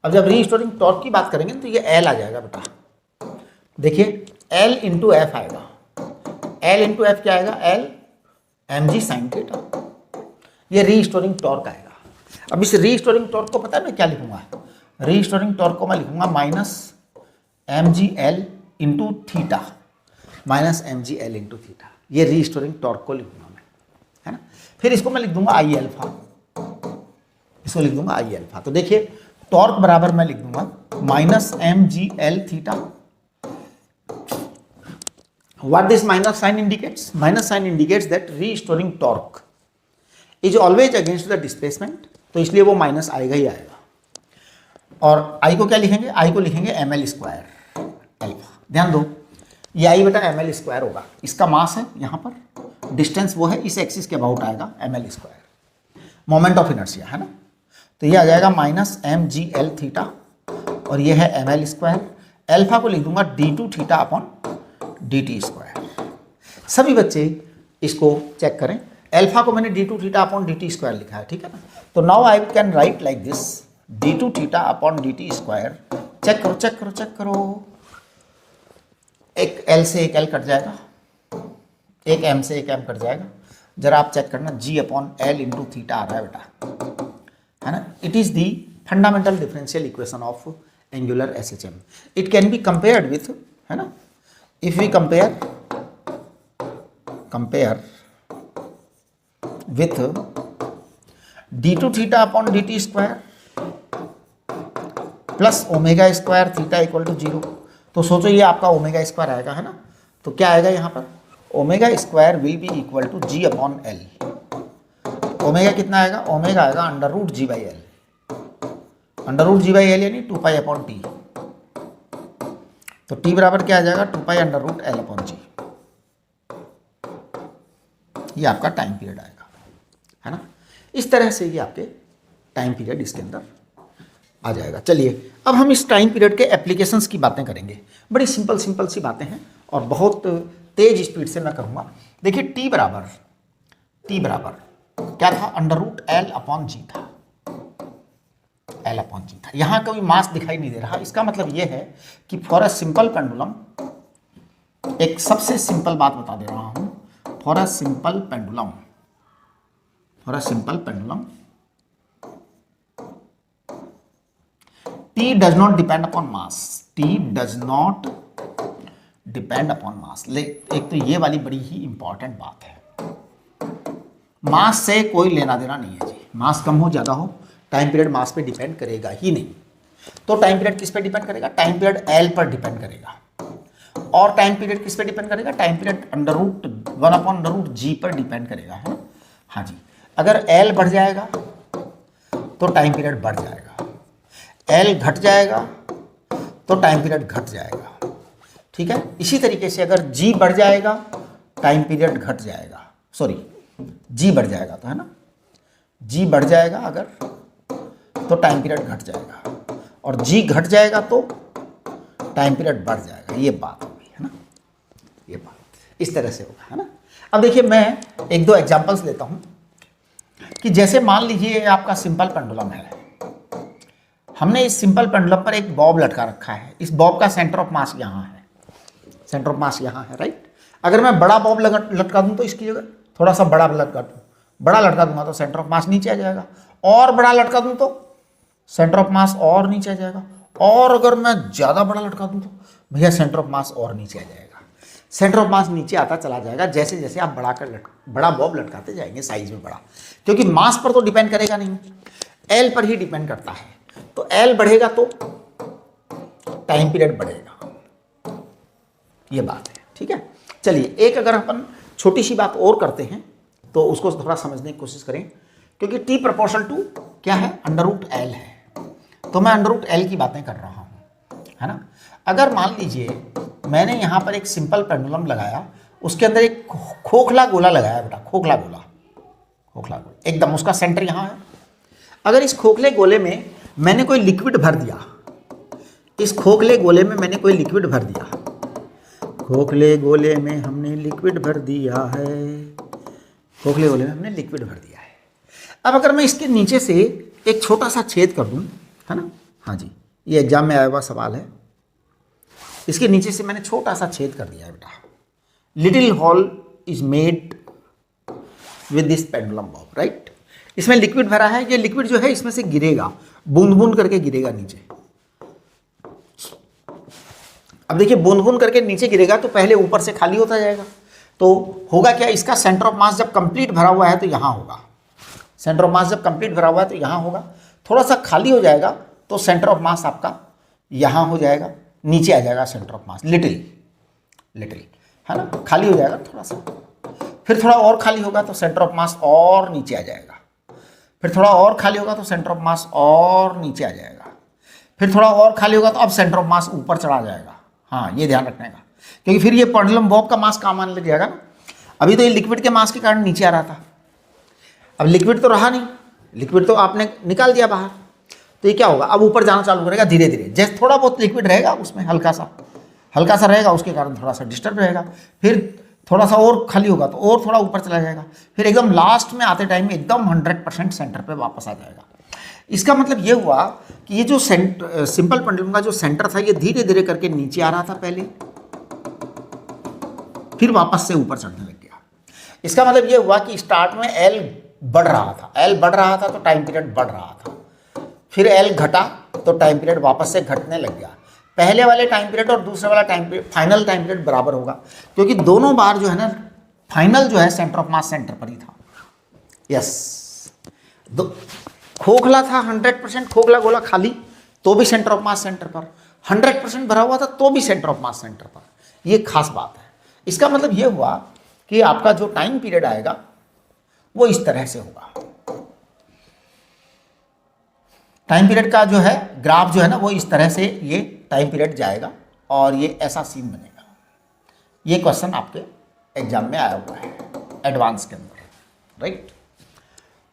S1: अब जब रीस्टोरिंग टॉर्क की बात करेंगे तो ये एल आ जाएगा बेटा, देखिए एल इंटू एफ आएगा, एल इंटू एफ क्या आएगा, l m g sine theta, ये रीस्टोरिंग टॉर्क आएगा। अब इस रीस्टोरिंग टॉर्क को पता है मैं क्या लिखूंगा, रीस्टोरिंग टॉर्क को मैं लिखूंगा minus m g l into theta, minus m g l into theta, ये रीस्टोरिंग टॉर्क को लिखूंगा मैं, है ना। फिर इसको मैं लिख दूंगा आई एल्फा, इसको लिख दूंगा आई एल्फा। तो देखिए टॉर्क बराबर मैं लिख दूंगा minus m g l theta. What this minus sign indicates, minus sign indicates that restoring torque is always against the displacement, तो इसलिए वो माइनस आएगा ही आएगा। और आई को क्या लिखेंगे, आई को लिखेंगे एम एल स्क्वायर एल्फा। ध्यान दो ये आई बेटा एम एल स्क्वायर होगा, इसका मास है यहाँ पर, डिस्टेंस वो है, इस एक्सिस के अबाउट आएगा m l square, moment of inertia, है ना। तो ये आ जाएगा minus m g l theta, और ये है एम एल स्क्वायर, एल्फा को लिख दूंगा d two theta upon d t square. सभी बच्चे इसको चेक करें, एल्फा को मैंने d two theta upon d t square लिखा है, ठीक है ना। तो now I can write like this, d2 theta upon dt square, check करो चेक करो चेक करो, एक l से एक l कट जाएगा, एक m से एक m कट जाएगा, जरा आप चेक करना, g upon l into theta आ रहा है बेटा, है ना। It is the fundamental differential equation of angular SHM। It can be compared with, है ना, if we compare with d2 theta upon dt square plus omega square theta equal to 0, तो सोचो ये आपका ओमेगा स्क्वायर आएगा, है ना। तो क्या आएगा यहाँ पर, omega square will be equal to g upon l। Omega कितना आएगा, ओमेगा आएगा under root g by l, under root g by l यानी 2 पाई अपॉन टी, तो t बराबर क्या आ जाएगा, 2 pi under root l upon g। ये आपका टाइम पीरियड आएगा, है ना। इस तरह से ये आपके टाइम पीरियड इसके अंदर आ जाएगा। चलिए अब हम इस टाइम पीरियड के एप्लीकेशंस की बातें करेंगे। बड़ी सिंपल सिंपल सी बातें हैं और बहुत तेज स्पीड से मैं करूँगा। देखिए टी बराबर क्या था, अंडर रूट एल अपॉन जी था, एल अपॉन जी था। यहाँ कोई मास दिखाई नहीं दे रहा, इसका मतलब ये है कि फॉर अ सिंपल पेंडुलम, एक सबसे सिंपल बात बता दे रहा हूँ, for a simple pendulum T does not depend upon mass, T does not depend upon mass। एक तो ये वाली बड़ी ही इंपॉर्टेंट बात है, मास से कोई लेना देना नहीं है जी। मास कम हो ज़्यादा हो, टाइम पीरियड मास पे डिपेंड करेगा ही नहीं। तो टाइम पीरियड किस पे डिपेंड करेगा, टाइम पीरियड एल पर डिपेंड करेगा। और टाइम पीरियड किस पे डिपेंड करेगा, time period under root 1 upon under root G पर डिपेंड करेगा, है ना। हाँ जी, अगर एल बढ़ जाएगा तो टाइम पीरियड बढ़ जाएगा, एल घट जाएगा तो टाइम पीरियड घट जाएगा, ठीक है। इसी तरीके से अगर जी बढ़ जाएगा टाइम पीरियड घट जाएगा, सॉरी जी बढ़ जाएगा तो, है ना, जी बढ़ जाएगा अगर तो टाइम पीरियड घट जाएगा, और जी घट जाएगा तो टाइम पीरियड बढ़ जाएगा। ये बात होगी, है ना, ये बात इस तरह से होगा, है ना। अब देखिए मैं एक दो एग्जांपल्स लेता हूं कि जैसे मान लीजिए आपका सिंपल पेंडुलम है, हमने इस सिंपल पेंडुलम पर एक बॉब लटका रखा है, इस बॉब का सेंटर ऑफ मास यहाँ है, सेंटर ऑफ मास यहाँ है, राइट। अगर मैं बड़ा बॉब लटका दूँ तो इसकी जगह थोड़ा सा बड़ा लटका दूंगा तो सेंटर ऑफ मास नीचे आ जाएगा, और बड़ा लटका दूँ तो सेंटर ऑफ मास और नीचे आ जाएगा, और अगर मैं ज़्यादा बड़ा लटका दूँ तो भैया सेंटर ऑफ मास और नीचे आ जाएगा। सेंटर ऑफ मास नीचे आता चला जाएगा जैसे जैसे आप बड़ा बॉब लटकाते जाएंगे साइज में बड़ा, क्योंकि मास पर तो डिपेंड करेगा नहीं, एल पर ही डिपेंड करता है। तो एल बढ़ेगा तो टाइम पीरियड बढ़ेगा, ये बात है, ठीक है। चलिए एक अगर अपन छोटी सी बात और करते हैं तो उसको थोड़ा समझने की कोशिश करें, क्योंकि टी प्रोपोर्शनल टू क्या है, अंडर रूट एल है, तो मैं अंडर रूट एल की बातें कर रहा हूँ, है ना। अगर मान लीजिए मैंने यहाँ पर एक सिंपल पेंडुलम लगाया, उसके अंदर एक खोखला गोला लगाया बेटा, खोखला गोला एकदम, उसका सेंटर यहाँ है। अगर इस खोखले गोले में मैंने कोई लिक्विड भर दिया, इस खोखले गोले में मैंने कोई लिक्विड भर दिया, खोखले गोले में हमने लिक्विड भर दिया है, खोखले गोले में हमने लिक्विड भर दिया है। अब अगर मैं इसके नीचे से एक छोटा सा छेद कर दूं, है ना, हाँ जी, ये एग्जाम में आया हुआ सवाल है, इसके नीचे से मैंने छोटा सा छेद कर दिया है बेटा, little hole is made with this pendulum Bob, right. इसमें लिक्विड भरा है, ये लिक्विड जो है इसमें से गिरेगा, बूंद बूंद करके गिरेगा नीचे। अब देखिए बूंद बूंद करके नीचे गिरेगा तो पहले ऊपर से खाली होता जाएगा, तो होगा क्या, इसका सेंटर ऑफ मास जब कंप्लीट भरा हुआ है तो यहाँ होगा, सेंटर ऑफ मास जब कंप्लीट भरा हुआ है तो यहाँ होगा, थोड़ा सा खाली हो जाएगा तो सेंटर ऑफ मास आपका यहाँ हो जाएगा, नीचे आ जाएगा सेंटर ऑफ मास, लिटिल, है ना, खाली हो जाएगा थोड़ा सा, फिर थोड़ा और खाली होगा तो सेंटर ऑफ मास और नीचे आ जाएगा, फिर थोड़ा और खाली होगा तो सेंटर ऑफ मास और नीचे आ जाएगा, फिर थोड़ा और खाली होगा तो अब सेंटर ऑफ मास ऊपर चढ़ा जाएगा। हाँ, ये ध्यान रखने का, क्योंकि फिर ये पेंडुलम बॉब का मास काम आने लग जाएगा ना। अभी तो ये लिक्विड के मास के कारण नीचे आ रहा था, अब लिक्विड तो रहा नहीं, लिक्विड तो आपने निकाल दिया बाहर, तो ये क्या होगा, अब ऊपर जाना चालू करेगा धीरे धीरे, जैसे थोड़ा बहुत लिक्विड रहेगा उसमें हल्का सा रहेगा, उसके कारण थोड़ा सा डिस्टर्ब रहेगा, फिर थोड़ा सा और खाली होगा तो और थोड़ा ऊपर चला जाएगा, फिर एकदम लास्ट में आते टाइम में एकदम 100% सेंटर पे वापस आ जाएगा। इसका मतलब ये हुआ कि ये जो सिंपल पेंडुलम का जो सेंटर था ये धीरे धीरे करके नीचे आ रहा था पहले, फिर वापस से ऊपर चढ़ने लग गया। इसका मतलब ये हुआ कि स्टार्ट में एल बढ़ रहा था, एल बढ़ रहा था तो टाइम पीरियड बढ़ रहा था, फिर एल घटा तो टाइम पीरियड वापस से घटने लग गया। पहले वाले टाइम पीरियड और दूसरे वाला time period, final time period बराबर होगा, क्योंकि दोनों बार जो है ना फाइनल जो है सेंटर ऑफ मास सेंटर पर ही था। यस, खोखला था 100% खोखला गोला खाली तो भी सेंटर ऑफ मास सेंटर पर, 100% भरा हुआ था तो भी सेंटर ऑफ मास सेंटर पर। ये खास बात है। इसका मतलब ये हुआ कि आपका जो टाइम पीरियड आएगा वो इस तरह से होगा। टाइम पीरियड का जो है ग्राफ जो है ना वो इस तरह से ये टाइम पीरियड जाएगा और ये ऐसा सीन बनेगा। ये क्वेश्चन आपके एग्जाम में आया हुआ है एडवांस के अंदर, राइट।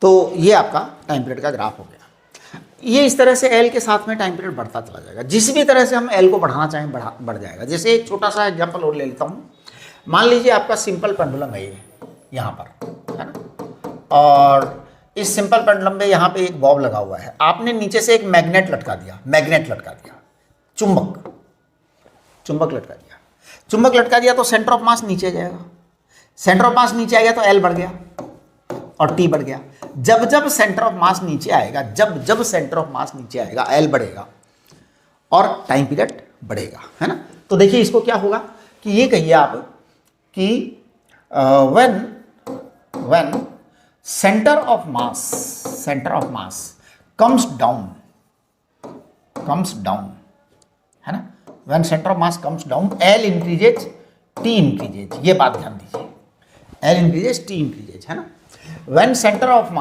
S1: तो ये आपका टाइम पीरियड का ग्राफ हो गया। ये इस तरह से एल के साथ में टाइम पीरियड बढ़ता चला जाएगा। जिस भी तरह से हम एल को बढ़ाना चाहें बढ़ जाएगा। जैसे एक छोटा सा एग्जांपल और ले लेता हूँ। मान लीजिए आपका सिंपल पेंडुलम है ये यहाँ पर, है ना, और इस सिंपल पेंडुलम में यहाँ पे एक बॉब लगा हुआ है। आपने नीचे से एक मैग्नेट लटका दिया, चुंबक लटका दिया तो सेंटर ऑफ मास नीचे जाएगा। सेंटर ऑफ मास नीचे आ गया तो एल बढ़ गया और टी बढ़ गया। जब सेंटर ऑफ मास नीचे आएगा, जब सेंटर ऑफ मास नीचे आएगा एल बढ़ेगा और टाइम पीरियड बढ़ेगा, है ना। तो देखिए इसको क्या होगा कि ये कहिए आप कि when centre of mass comes down, है ना, when centre of mass comes down L increases T increases. ये बात ध्यान दीजिए, एल इंक्रीजेज टी इंक्रीजेज, है ना। when center of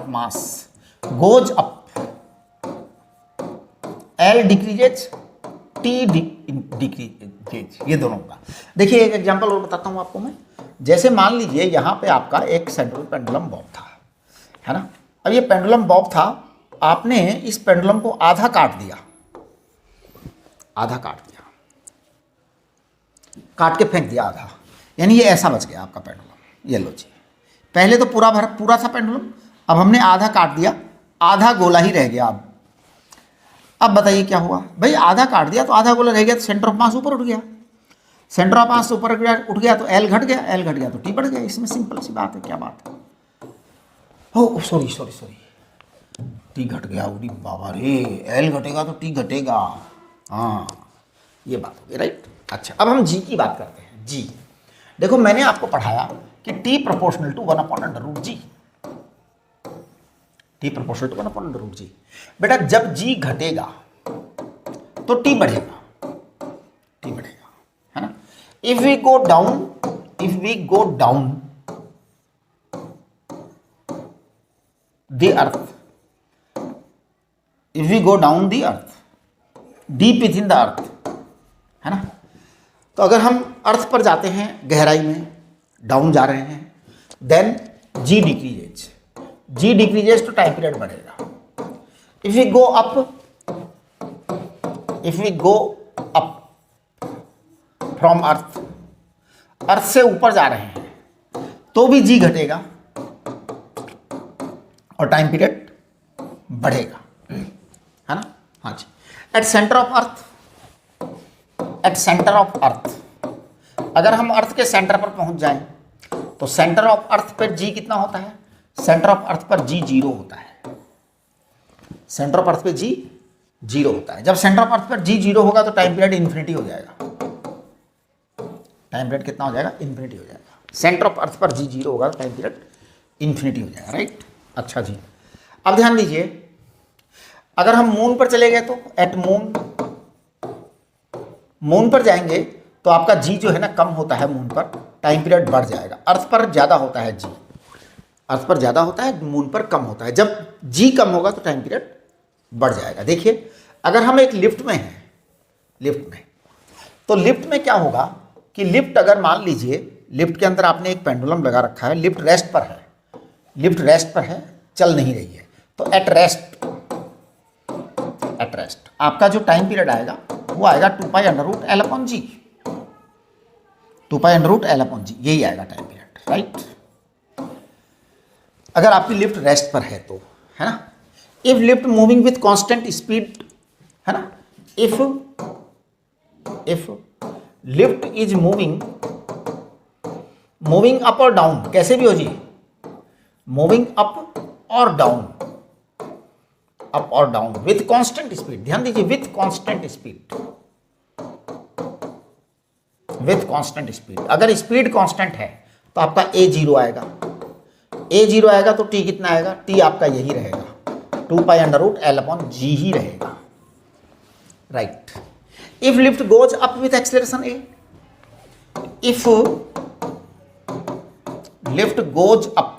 S1: mass goes up, L decreases, T decreases, ये दोनों का। देखिए एक एग्जांपल और बताता हूँ आपको मैं। जैसे मान लीजिए यहाँ पे आपका एक सेंट्रल पेंडुलम बॉब था, है ना। अब ये पेंडुलम बॉब था, आपने इस पेंडुलम को आधा काट दिया, काट के फेंक दिया आधा, यानी ये ऐसा बच गया आपका पेंडुलम। ये लो जी, पहले तो पूरा था पेंडुलम, अब हमने आधा काट दिया, आधा गोला ही रह गया। अब बताइए क्या हुआ भाई, आधा काट दिया तो आधा गोला रह गया, तो सेंटर ऑफ मास ऊपर उठ गया, सेंटर ऑफ मास ऊपर उठ गया तो एल घट गया तो टी बढ़ गया। इसमें सिंपल सी बात है। क्या बात है? ओ सॉरी, टी घट गया। उड़ी बाबा रे, एल घटेगा तो टी घटेगा। हाँ, ये बात होगी, राइट। अच्छा, अब हम जी की बात करते हैं। जी देखो, मैंने आपको पढ़ाया कि T proportional to 1/√G, T proportional to 1/√G। बेटा जब G घटेगा तो T बढ़ेगा, है ना। If we go down the earth, deep within the earth, है ना। तो अगर हम अर्थ पर जाते हैं, गहराई में डाउन जा रहे हैं, देन जी डिक्रीजेज तो टाइम पीरियड बढ़ेगा। If we go up from earth से ऊपर जा रहे हैं तो भी जी घटेगा और टाइम पीरियड बढ़ेगा, है ना। हाँ जी। एट सेंटर ऑफ अर्थ, अगर हम अर्थ के सेंटर पर पहुंच जाएं तो सेंटर ऑफ अर्थ पर जी कितना होता है? सेंटर ऑफ अर्थ पर जी 0 होता है। सेंटर ऑफ अर्थ पे जी 0 होता है। जब सेंटर ऑफ अर्थ पर जी 0 होगा तो टाइम पीरियड इन्फिनिटी हो जाएगा। टाइम पीरियड कितना हो जाएगा? इन्फिनिटी हो जाएगा। सेंटर ऑफ अर्थ पर जी 0 होगा तो टाइम पीरियड इन्फिनिटी हो जाएगा, राइट। अच्छा जी, अब ध्यान दीजिए, अगर हम मून पर चले गए तो एट मून पर जाएंगे तो आपका जी जो है ना कम होता है मून पर, टाइम पीरियड बढ़ जाएगा। अर्थ पर ज़्यादा होता है जी, अर्थ पर ज़्यादा होता है, मून पर कम होता है। जब जी कम होगा तो टाइम पीरियड बढ़ जाएगा। देखिए अगर हम एक लिफ्ट में हैं, तो लिफ्ट में क्या होगा कि लिफ्ट, अगर मान लीजिए लिफ्ट के अंदर आपने एक पेंडुलम लगा रखा है, लिफ्ट रेस्ट पर है, चल नहीं रही है, तो एट रेस्ट आपका जो टाइम पीरियड आएगा वो आएगा 2π√L/G, 2π√L/G, यही आएगा टाइम पीरियड, राइट। अगर आपकी लिफ्ट रेस्ट पर है तो, है ना, if lift moving with constant speed, है ना, if lift is moving up और डाउन, कैसे भी हो जी, मूविंग अप और डाउन, अप और डाउन विथ कांस्टेंट स्पीड, ध्यान दीजिए with constant speed, with constant speed. अगर स्पीड कांस्टेंट है तो आपका ए जीरो आएगा, ए जीरो आएगा तो टी कितना आएगा, टी आपका यही रहेगा 2 pi under root L upon G ही रहेगा, right. If lift goes up with acceleration A, if lift goes up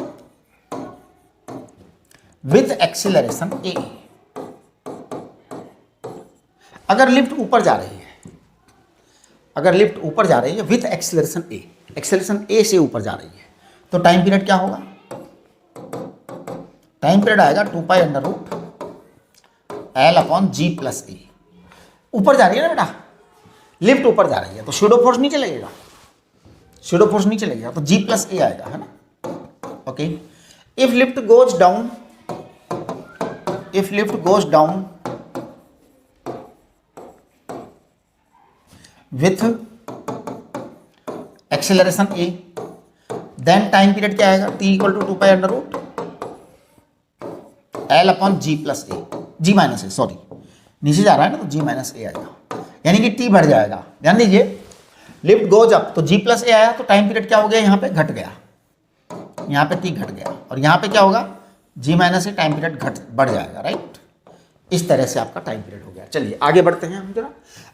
S1: with acceleration A, अगर लिफ्ट ऊपर जा रही है, अगर लिफ्ट ऊपर जा रही है विथ एक्सेलरेशन ए, एक्सेलरेशन ए से ऊपर जा रही है, तो टाइम पीरियड क्या होगा, टाइम पीरियड आएगा 2 pi under root L upon ji plus A. ऊपर जा रही है ना बेटा, लिफ्ट ऊपर जा रही है तो शूडो फोर्स नीचे लगेगा, शूडो फोर्स नीचे लगेगा तो जी प्लस ए आएगा, है ना, okay. If lift goes down, if lift goes down with acceleration a, then time period क्या आएगा, T equal to 2 pi under root L upon ji plus a, g minus a, sorry नीचे जा रहा है ना तो जी माइनस ए आएगा, यानी कि टी बढ़ जाएगा। ध्यान दीजिए लिफ्ट गोज अप तो जी प्लस ए आया तो टाइम पीरियड क्या हो गया, यहाँ पे घट गया, यहाँ पे टी घट गया, और यहाँ पे क्या होगा जी माइनस ए, टाइम पीरियड घट बढ़ जाएगा, राइट। इस तरह से आपका टाइम पीरियड हो गया। चलिए आगे बढ़ते हैं हम जरा।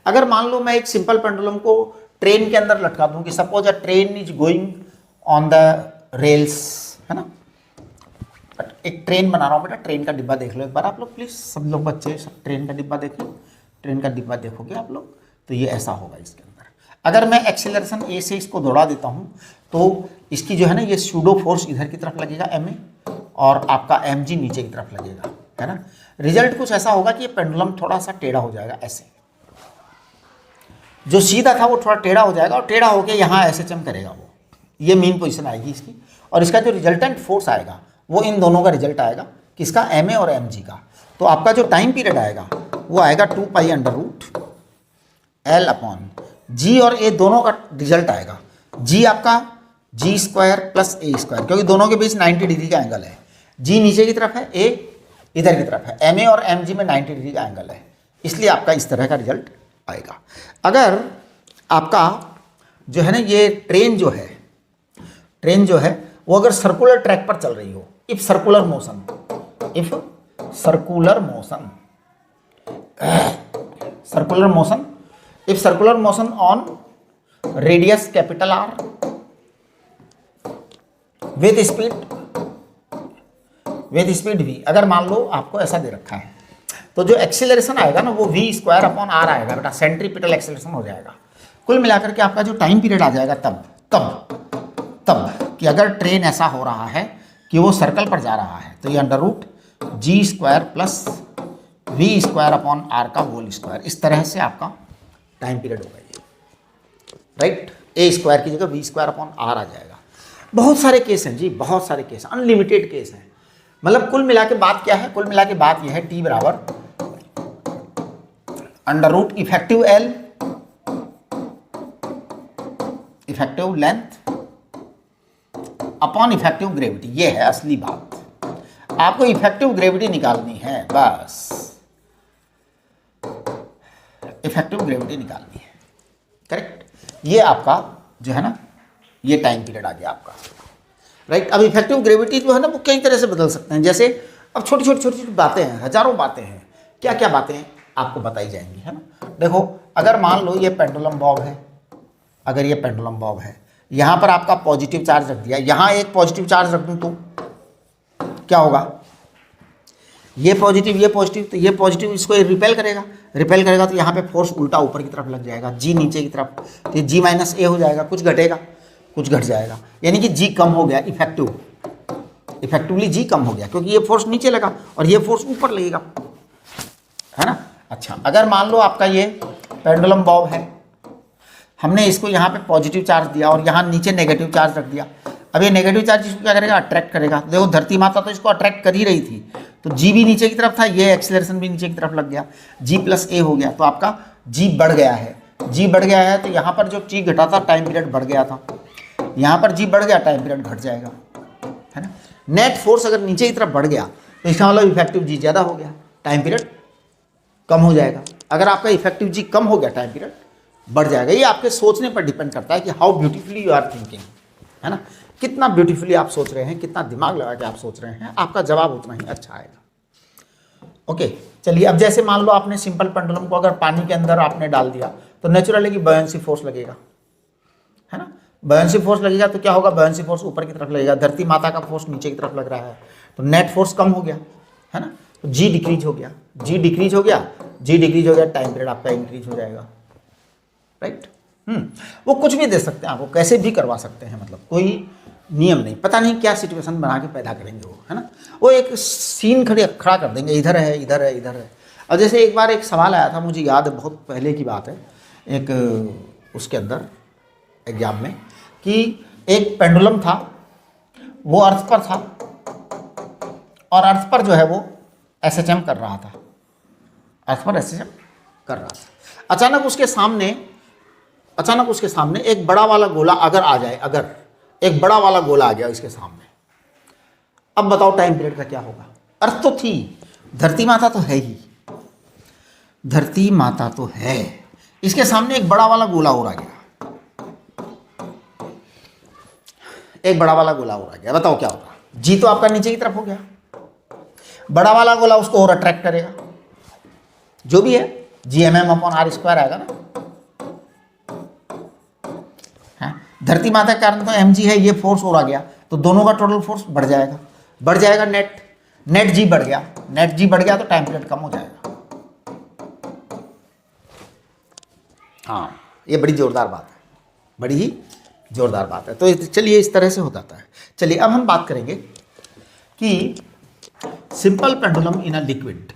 S1: अगर मान लो मैं एक सिंपल पेंडुलम को ट्रेन के अंदर लटका दूं कि suppose a train is going on the rails, है ना, एक ट्रेन बना रहा हूँ बेटा, ट्रेन का डिब्बा देख लो एक बार आप लोग प्लीज, सब लोग बच्चे सब ट्रेन का डिब्बा देखें, ट्रेन का डिब्बा देखोगे आप लोग तो ये ऐसा होगा इसके अंदर। अगर मैं एक्सेलरेशन ए से इसको दौड़ा देता हूँ तो इसकी जो है ना ये सूडो फोर्स इधर की तरफ लगेगा एम ए, और आपका एम जी नीचे की तरफ लगेगा, है ना। रिजल्ट कुछ ऐसा होगा कि ये पेंडुलम थोड़ा सा टेढ़ा हो जाएगा, ऐसे जो सीधा था वो थोड़ा टेढ़ा हो जाएगा, और टेढ़ा होकर यहाँ ऐसे चम करेगा वो, ये मेन पोजीशन आएगी इसकी, और इसका जो रिजल्टेंट फोर्स आएगा वो इन दोनों का रिजल्ट आएगा, किसका, एम ए और एम जी का। तो आपका जो टाइम पीरियड आएगा वो आएगा 2 pi under root L upon G और ए दोनों का रिजल्ट आएगा, जी आपका G square plus A square, क्योंकि दोनों के बीच 90 डिग्री का एंगल है, जी नीचे की तरफ है, ए इधर की तरफ है, एम ए और एम जी में 90 डिग्री का एंगल है, इसलिए आपका इस तरह का रिजल्ट आएगा। अगर आपका जो है ना ये ट्रेन जो है वो अगर सर्कुलर ट्रैक पर चल रही हो, if circular motion, if circular motion, circular motion, if circular motion on radius capital R with speed v, अगर मान लो आपको ऐसा दे रखा है तो जो एक्सीलरेशन आएगा ना वो वी स्क्वायर अपॉन आर आएगा बेटा, सेंट्रीपिटल एक्सीलरेशन हो जाएगा। कुल मिलाकर के आपका जो टाइम पीरियड आ जाएगा तब कि अगर ट्रेन ऐसा हो रहा है कि वो सर्कल पर जा रहा है तो ये under root g square plus v square upon R का होल स्क्वायर, इस तरह से आपका टाइम पीरियड होगा ये, राइट। ए स्क्वायर की जगह वी स्क्वायर अपॉन आर आ जाएगा। बहुत सारे केस हैं जी, बहुत सारे केस, अनलिमिटेड केस हैं। मतलब कुल मिला के बात क्या है, कुल मिला के बात यह है टी बराबर under root effective l, effective length upon effective gravity, ये है असली बात। आपको इफेक्टिव ग्रेविटी निकालनी है, बस इफेक्टिव ग्रेविटी निकालनी है, करेक्ट। ये आपका जो है ना ये टाइम पीरियड आ गया आपका, राइट। अब इफेक्टिव ग्रेविटी जो है ना वो कई तरह से बदल सकते हैं, जैसे अब छोटी छोटी बातें हैं, हजारों बातें हैं, क्या क्या बातें हैं आपको बताई जाएंगी, है ना। देखो अगर मान लो ये पेंडुलम बॉब है, अगर ये पेंडुलम बॉब है, यहाँ पर आपका पॉजिटिव चार्ज रख दिया, यहाँ एक पॉजिटिव चार्ज रख दूँ तो क्या होगा, ये पॉजिटिव तो ये पॉजिटिव इसको रिपेल करेगा तो यहाँ पे फोर्स उल्टा ऊपर की तरफ लग जाएगा, जी नीचे की तरफ, तो जी माइनस ए हो जाएगा, कुछ घटेगा कुछ घट जाएगा, यानी कि जी कम हो गया, इफेक्टिवली जी कम हो गया, क्योंकि ये फोर्स नीचे लगा और ये फोर्स ऊपर लगेगा, है ना। अच्छा अगर मान लो आपका ये पेंडुलम बॉब है, हमने इसको यहाँ पे पॉजिटिव चार्ज दिया और यहाँ नीचे नेगेटिव चार्ज रख दिया, अब ये नेगेटिव चार्ज इसको क्या करेगा, अट्रैक्ट करेगा। देखो धरती माता तो इसको अट्रैक्ट कर ही रही थी, तो जी भी नीचे की तरफ था, ये एक्सेलरेशन भी नीचे की तरफ लग गया, जी प्लस ए हो गया, तो आपका जी बढ़ गया है। जी बढ़ गया है तो यहाँ पर जो टी घटा था टाइम पीरियड बढ़ गया था, यहाँ पर जी बढ़ गया टाइम पीरियड घट जाएगा, है ना। नेट फोर्स अगर नीचे की तरफ बढ़ गया तो इसका मतलब इफेक्टिव जी ज़्यादा हो गया, टाइम पीरियड कम हो जाएगा। अगर आपका इफेक्टिव जी कम हो गया टाइम पीरियड बढ़ जाएगा। ये आपके सोचने पर डिपेंड करता है कि how beautifully you are thinking, है ना, कितना ब्यूटीफुली आप सोच रहे हैं, कितना दिमाग लगा के आप सोच रहे हैं, आपका जवाब उतना ही अच्छा आएगा। ओके चलिए, अब जैसे मान लो आपने सिंपल पेंडुलम को अगर पानी के अंदर आपने डाल दिया तो नेचुरली कि बॉयंसी फोर्स लगेगा, है ना। बॉयंसी फोर्स लगेगा तो क्या होगा, बॉयंसी फोर्स ऊपर की तरफ लगेगा, धरती माता का फोर्स नीचे की तरफ लग रहा है, तो नेट फोर्स कम हो गया, है ना। तो जी डिक्रीज हो गया, जी डिक्रीज हो गया, जी डिक्रीज हो गया, टाइम पीरियड आपका इंक्रीज हो जाएगा, राइट। वो कुछ भी दे सकते हैं आपको, कैसे भी करवा सकते हैं, मतलब कोई नियम नहीं, पता नहीं क्या सिचुएशन बना के पैदा करेंगे वो, है ना। वो एक सीन खड़ा कर देंगे, इधर है इधर है इधर है। और जैसे एक बार एक सवाल आया था, मुझे याद है, बहुत पहले की बात है, एक उसके अंदर एग्जाम में, कि एक पेंडुलम था, वो अर्थ पर था और अर्थ पर जो है वो एसएचएम कर रहा था, अर्थ पर एसएचएम कर रहा था। अचानक उसके सामने एक बड़ा वाला गोला अगर आ जाए, अगर एक बड़ा वाला गोला आ गया इसके सामने, अब बताओ टाइम पीरियड का क्या होगा। अर्थ तो थी, धरती माता तो है ही, धरती माता तो है, इसके सामने एक बड़ा वाला गोला और आ गया, एक बड़ा वाला गोला और आ गया, बताओ क्या होगा। जी तो आपका नीचे की तरफ हो गया, बड़ा वाला गोला उसको और अट्रैक्ट करेगा, जो भी है G M m upon R square आएगा ना। धरती माता के कारण तो एम जी है, ये फोर्स और आ गया, तो दोनों का टोटल फोर्स बढ़ जाएगा, नेट जी बढ़ गया, नेट जी बढ़ गया तो टाइम पीरियड कम हो जाएगा। हाँ, ये बड़ी जोरदार बात है, बड़ी ही जोरदार बात है। तो चलिए इस तरह से हो जाता है। चलिए अब हम बात करेंगे कि simple pendulum in a liquid,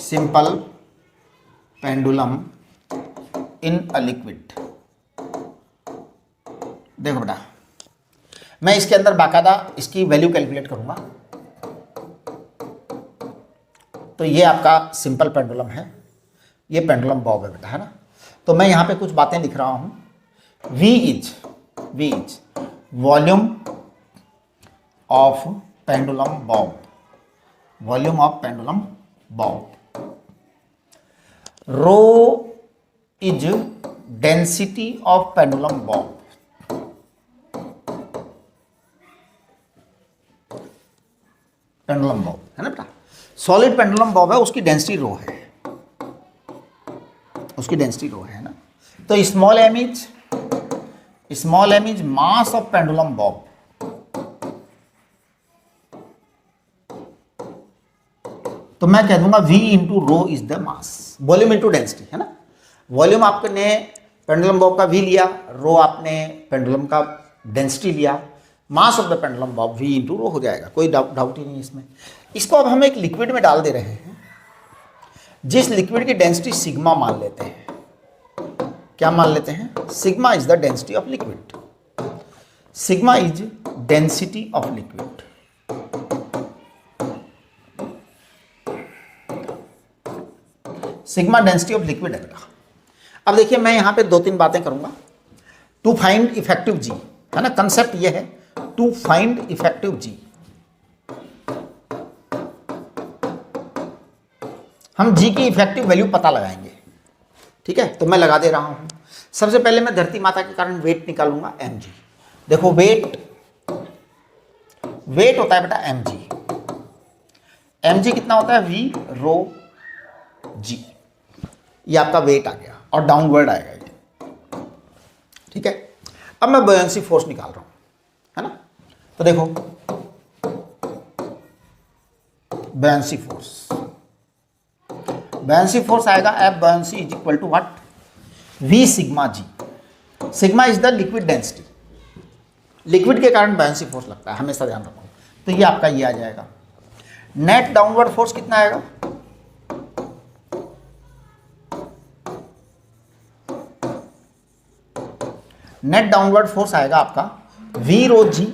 S1: simple pendulum in a liquid. देखो बेटा, मैं इसके अंदर बाकायदा इसकी वैल्यू कैलकुलेट करूंगा। तो ये आपका सिंपल पेंडुलम है, ये पेंडुलम बॉब है बेटा, है ना। तो मैं यहाँ पे कुछ बातें लिख रहा हूँ। V is volume of pendulum bob, volume of pendulum bob. Rho is density of pendulum bob, pendulum bob है ना बेटा। सॉलिड पेंडुलम बॉब है, उसकी डेंसिटी रो है, उसकी डेंसिटी रो है ना। तो small m is mass of pendulum bob, तो मैं कह दूंगा V into rho is the mass, volume into density, है ना। वॉल्यूम आपने पेंडुलम बॉब का V लिया, रो आपने पेंडुलम का डेंसिटी लिया, mass of the pendulum Bob V into रो हो जाएगा, कोई डाउट ही नहीं इसमें। इसको अब हम एक लिक्विड में डाल दे रहे हैं, जिस लिक्विड की डेंसिटी सिग्मा मान लेते हैं। क्या मान लेते हैं? Sigma is the density of liquid, sigma is density of liquid. Sigma density of liquid है बेटा। अब देखिए मैं यहां पे दो तीन बातें करूंगा। टू फाइंड इफेक्टिव जी, है ना, कंसेप्ट ये है, टू फाइंड इफेक्टिव जी। हम जी की इफेक्टिव वैल्यू पता लगाएंगे, ठीक है। तो मैं लगा दे रहा हूं। सबसे पहले मैं धरती माता के कारण वेट निकालूंगा एम जी। देखो वेट होता है बेटा एम जी। एम जी कितना होता है? वी रो जी। ये आपका वेट आ गया और डाउनवर्ड आएगा ये, ठीक है। अब मैं बॉयंसी फोर्स निकाल रहा हूं, है ना। तो देखो बॉयंसी फोर्स आएगा F buoyancy is equal to what? V sigma g. Sigma is the liquid density, liquid के कारण बॉयंसी फोर्स लगता है, हमेशा ध्यान रखो। तो ये आपका ये आ जाएगा। नेट डाउनवर्ड फोर्स कितना आएगा? नेट डाउनवर्ड फोर्स आएगा आपका V rho G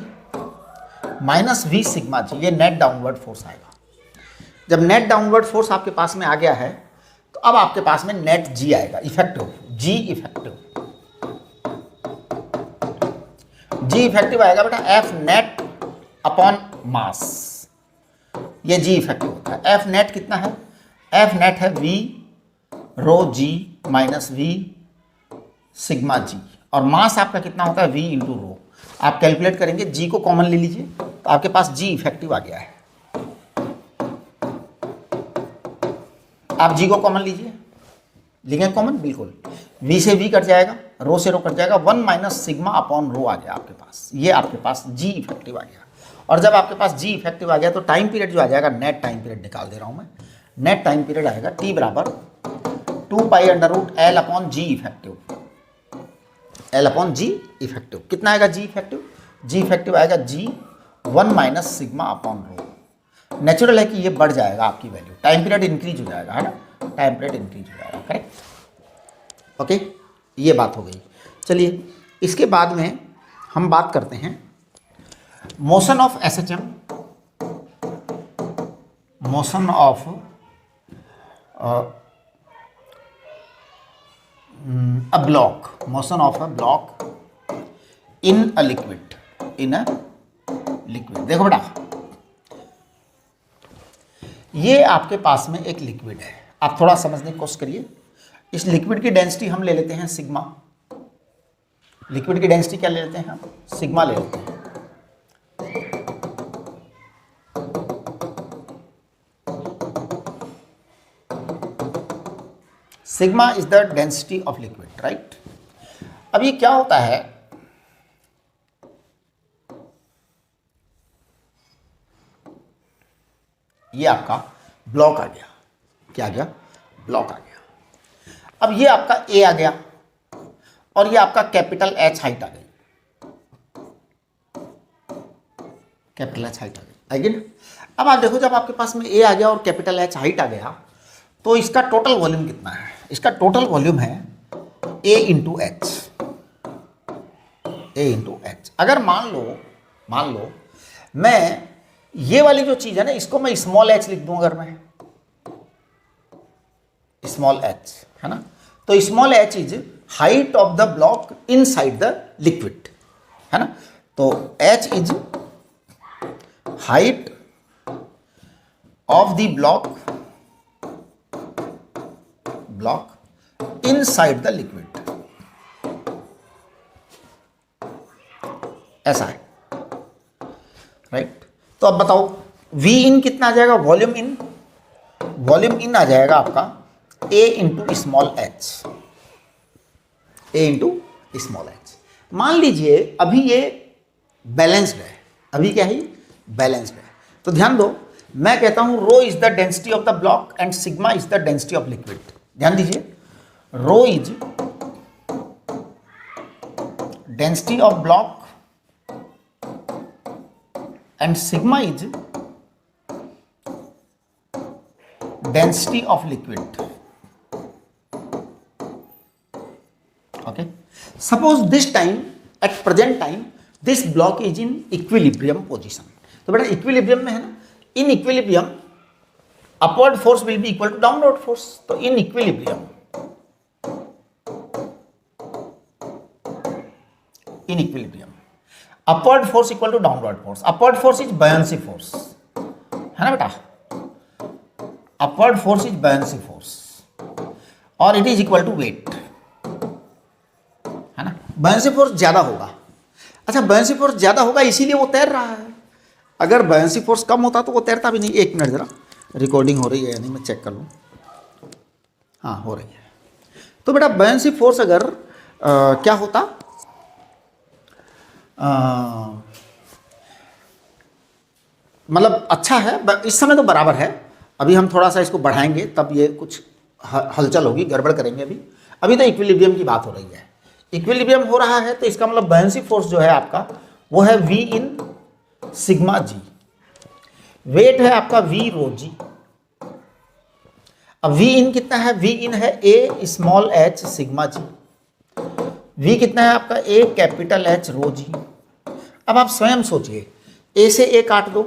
S1: minus V sigma G, ये नेट डाउनवर्ड फोर्स आएगा। जब नेट डाउनवर्ड फोर्स आपके पास में आ गया है तो अब आपके पास में नेट जी आएगा, effective G effective. G effective आएगा बेटा एफ नेट अपॉन मास, ये जी इफेक्टिव होता है। एफ नेट कितना है? एफ नेट है V rho G minus V sigma G, और मास आपका कितना होता है? V into rho. आप कैलकुलेट करेंगे, जी को कॉमन ले लीजिए तो आपके पास जी इफेक्टिव आ गया है। आप जी को कॉमन लीजिए, लिखें कॉमन, बिल्कुल वी से वी कट जाएगा, रो से रो कट जाएगा, 1 माइनस सिग्मा अपॉन रो आ गया आपके पास, ये आपके पास जी इफेक्टिव आ गया। और जब आपके पास जी इफेक्टिव आ गया तो टाइम पीरियड जो आ जाएगा, नेट टाइम पीरियड निकाल दे रहा हूं मैं, नेट टाइम पीरियड आएगा टी बराबर 2 pi under root L upon G effective, L upon G effective. कितना आएगा जी इफेक्टिव? जी इफेक्टिव आएगा G 1 minus sigma upon rho. Natural है कि ये बढ़ जाएगा आपकी वैल्यू, टाइम पीरियड इंक्रीज हो जाएगा, है ना, टाइम पीरियड इंक्रीज हो जाएगा, करेक्ट। ओके, ये बात हो गई। चलिए इसके बाद में हम बात करते हैं motion of SHM, motion of a block, motion of a block in a liquid, in a liquid. देखो बेटा, ये आपके पास में एक लिक्विड है, आप थोड़ा समझने की कोशिश करिए। इस लिक्विड की डेंसिटी हम ले लेते हैं सिग्मा, लिक्विड की डेंसिटी क्या ले लेते हैं हम? सिग्मा ले लेते हैं। Sigma is the density of liquid, right. अब ये क्या होता है, ये आपका ब्लॉक आ गया, क्या आ गया? ब्लॉक आ गया। अब ये आपका ए आ गया और ये आपका कैपिटल एच हाइट आ गई, कैपिटल एच हाइट आ गई, आएगी ना। अब आप देखो, जब आपके पास में ए आ गया और कैपिटल एच हाइट आ गया तो इसका टोटल वॉल्यूम कितना है? इसका टोटल वॉल्यूम है ए इंटू एच, ए इंटू एच। अगर मान लो मैं ये वाली जो चीज है ना, इसको मैं स्मॉल एच लिख दूं, अगर मैं स्मॉल एच, है ना, तो small H is height of the block inside the liquid, है ना। तो H is height of the block inside the liquid, ऐसा है, राइट। तो अब बताओ V इन कितना आ जाएगा? वॉल्यूम इन आ जाएगा आपका A into small H, A into small H. मान लीजिए अभी ये बैलेंस्ड है, अभी क्या है? बैलेंस्ड है। तो ध्यान दो, मैं कहता हूं rho is the density of the block and sigma is the density of liquid. ध्यान दीजिए, rho is density of block and sigma is density of liquid. Okay, suppose this time, at present time, this block is in equilibrium position. तो बेटा equilibrium में है ना, in equilibrium upward force will be equal to downward force. तो in equilibrium upward force equal to downward force. Upward force is buoyancy force, है ना बेटा, upward force is buoyancy force और it is equal to weight, है ना। बयान्सी force ज्यादा होगा। अच्छा, बयान्सी फोर्स ज्यादा होगा इसीलिए वो तैर रहा है। अगर बयान्सी फोर्स कम होता तो वो तैरता भी नहीं। एक मिनट जरा, रिकॉर्डिंग हो रही है या नहीं, मैं चेक कर लूँ। हाँ, हो रही है। तो बेटा बयान्सी फोर्स अगर क्या होता, मतलब अच्छा है, इस समय तो बराबर है। अभी हम थोड़ा सा इसको बढ़ाएंगे तब ये कुछ हलचल होगी, गड़बड़ करेंगे। अभी तो इक्विलिब्रियम की बात हो रही है। इक्विलिब्रियम हो रहा है तो इसका मतलब बयान्सी फोर्स जो है आपका वो है V in sigma ji, wait है आपका V रो जी। अब V इन कितना है? V इन है A small h sigma g, V कितना है आपका, A capital H rho G। अब आप स्वयं सोचिए, A से A काट दो,